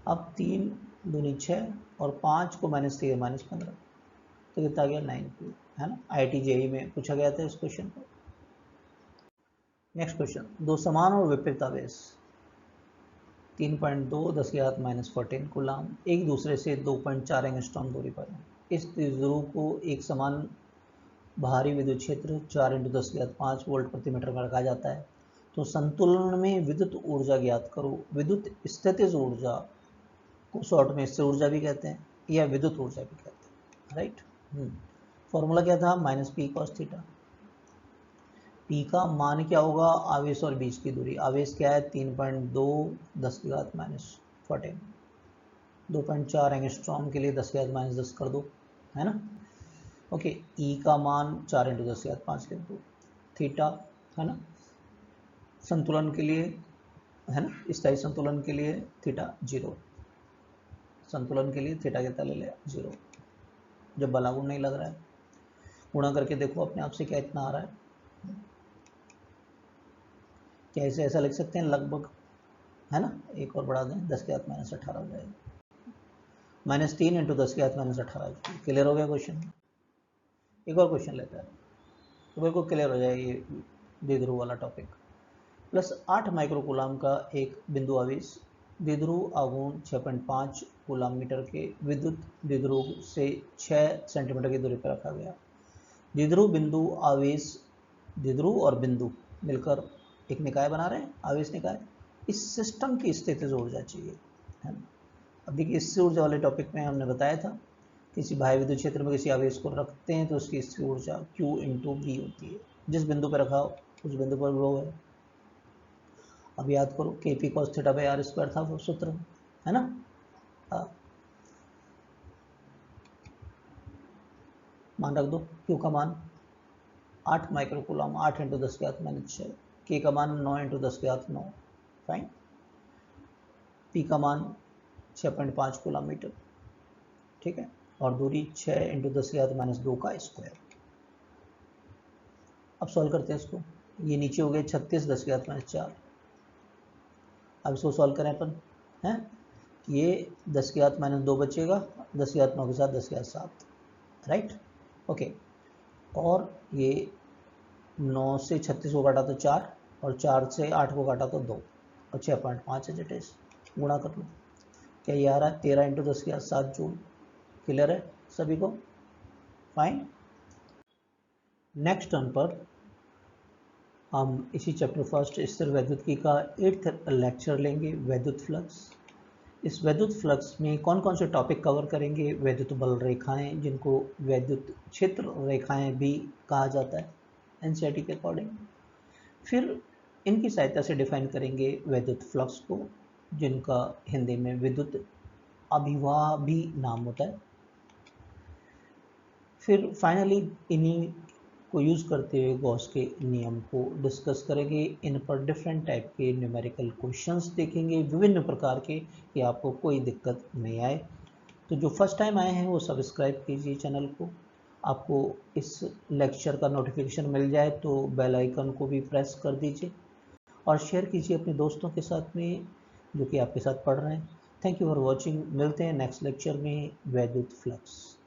अब 3 दूनी 6 और 5 को -3 -15, तो कितना आ गया 9q है ना। IIT JEE में पूछा गया था इस क्वेश्चन को। नेक्स्ट क्वेश्चन, दो समान और विपरीत आवेश 3.2 10 की घात -14 कूलम एक दूसरे से 2.4 एंगस्ट्रॉम दूरी पर है। इस द्विध्रुव को एक समान बाहरी विद्युत क्षेत्र 4 × 10 की घात 5 वोल्ट प्रति मीटर में रखा जाता है। तो संतुलन में विद्युत ऊर्जा ज्ञात करो। विद्युत स्थितिज ऊर्जा को शॉर्ट में स्थिर ऊर्जा भी कहते हैं या विद्युत ऊर्जा भी कहते हैं, राइट। फॉर्मूला क्या था, -p cos थीटा। p का मान क्या होगा, आवेश और बीच की दूरी, आवेश क्या है 3.2 10 की घात -14, 2.4 एंगस्ट्रॉम के लिए 10⁻⁻10 कर दो, है ना। ओके, ई का मान 4 × 10⁻5 लिख दो, थीटा, है ना, संतुलन के लिए, है ना, स्थायी संतुलन के लिए थीटा 0, संतुलन के लिए थीटा कितना ले लिया 0, जब बलागुण नहीं लग रहा है। गुणा करके देखो अपने आप से क्या इतना आ रहा है, क्या इसे ऐसा लिख सकते हैं लगभग, है ना, एक और बढ़ा दें 10⁻18 हो जाएगा, -3 × 10⁻18। क्लियर हो गया क्वेश्चन। एक और क्वेश्चन लेते हैं तो बिल्कुल क्लियर हो जाएगा ये द्विध्रुव वाला टॉपिक। +8 माइक्रोकूलाम का एक बिंदु आवेश द्विध्रुव आघूर्ण 6.5 कूलाम मीटर के विद्युत द्विध्रुव से 6 सेंटीमीटर की दूरी पर रखा गया। द्विध्रुव बिंदु आवेश, द्विध्रुव और बिंदु मिलकर एक निकाय बना रहे हैं, आवेश निकाय। इस सिस्टम की स्थितिज ऊर्जा चाहिए, है ना। अब देखिए इससे ऊर्जा वाले टॉपिक में हमने बताया था, किसी बाह्य विद्युत क्षेत्र में किसी आवेश को रखते हैं तो उसकी स्थिर ऊर्जा Q × V होती है। जिस बिंदु पर रखा हो उस बिंदु पर विभव है। अब याद करो KP cos θ/r² था वो सूत्र, है ना। मान रख दो, Q का मान 8 माइक्रोकूलम, 8 × 10⁻6, K का मान 9 × 10⁻9, फाइन। P का मान 6.5 कूलम मीटर, ठीक है, और दूरी 6 × 10⁻2 का स्क्वायर। अब सॉल्व करते हैं इसको, ये नीचे हो गए 36 10⁻4। अब इसको सॉल्व करें अपन, हैं, ये 10⁻2 बचेगा, 10⁻9 के साथ 10⁻7, राइट, ओके। और ये 9 से 36 को काटा तो 4, और 4 से 8 को काटा तो 2, और 6.5 है जटेस, गुणा कर लो, क्या ये आ रहा है 13 × 10⁻7 जूल। क्लियर है सभी को, फाइन। नेक्स्ट टर्न पर हम इसी चैप्टर फर्स्ट स्थिर वैद्युतिकी का 8th लेक्चर लेंगे, वैद्युत फ्लक्स। इस वैद्युत फ्लक्स में कौन कौन से टॉपिक कवर करेंगे, वैद्युत बल रेखाएं, जिनको वैद्युत क्षेत्र रेखाएं भी कहा जाता है एनसीईआरटी के अकॉर्डिंग। फिर इनकी सहायता से डिफाइन करेंगे वैद्युत फ्लक्स को, जिनका हिंदी में विद्युत अभिवाह भी नाम होता है। फिर फाइनली इन्हीं को यूज़ करते हुए गॉस के नियम को डिस्कस करेंगे। इन पर डिफरेंट टाइप के न्यूमेरिकल क्वेश्चंस देखेंगे विभिन्न प्रकार के, कि आपको कोई दिक्कत नहीं आए। तो जो फर्स्ट टाइम आए हैं वो सब्सक्राइब कीजिए चैनल को। आपको इस लेक्चर का नोटिफिकेशन मिल जाए तो बेल आइकन को भी प्रेस कर दीजिए और शेयर कीजिए अपने दोस्तों के साथ में जो कि आपके साथ पढ़ रहे हैं। Thank you for watching. मिलते हैं नेक्स्ट लेक्चर में, वैद्युत फ्लक्स।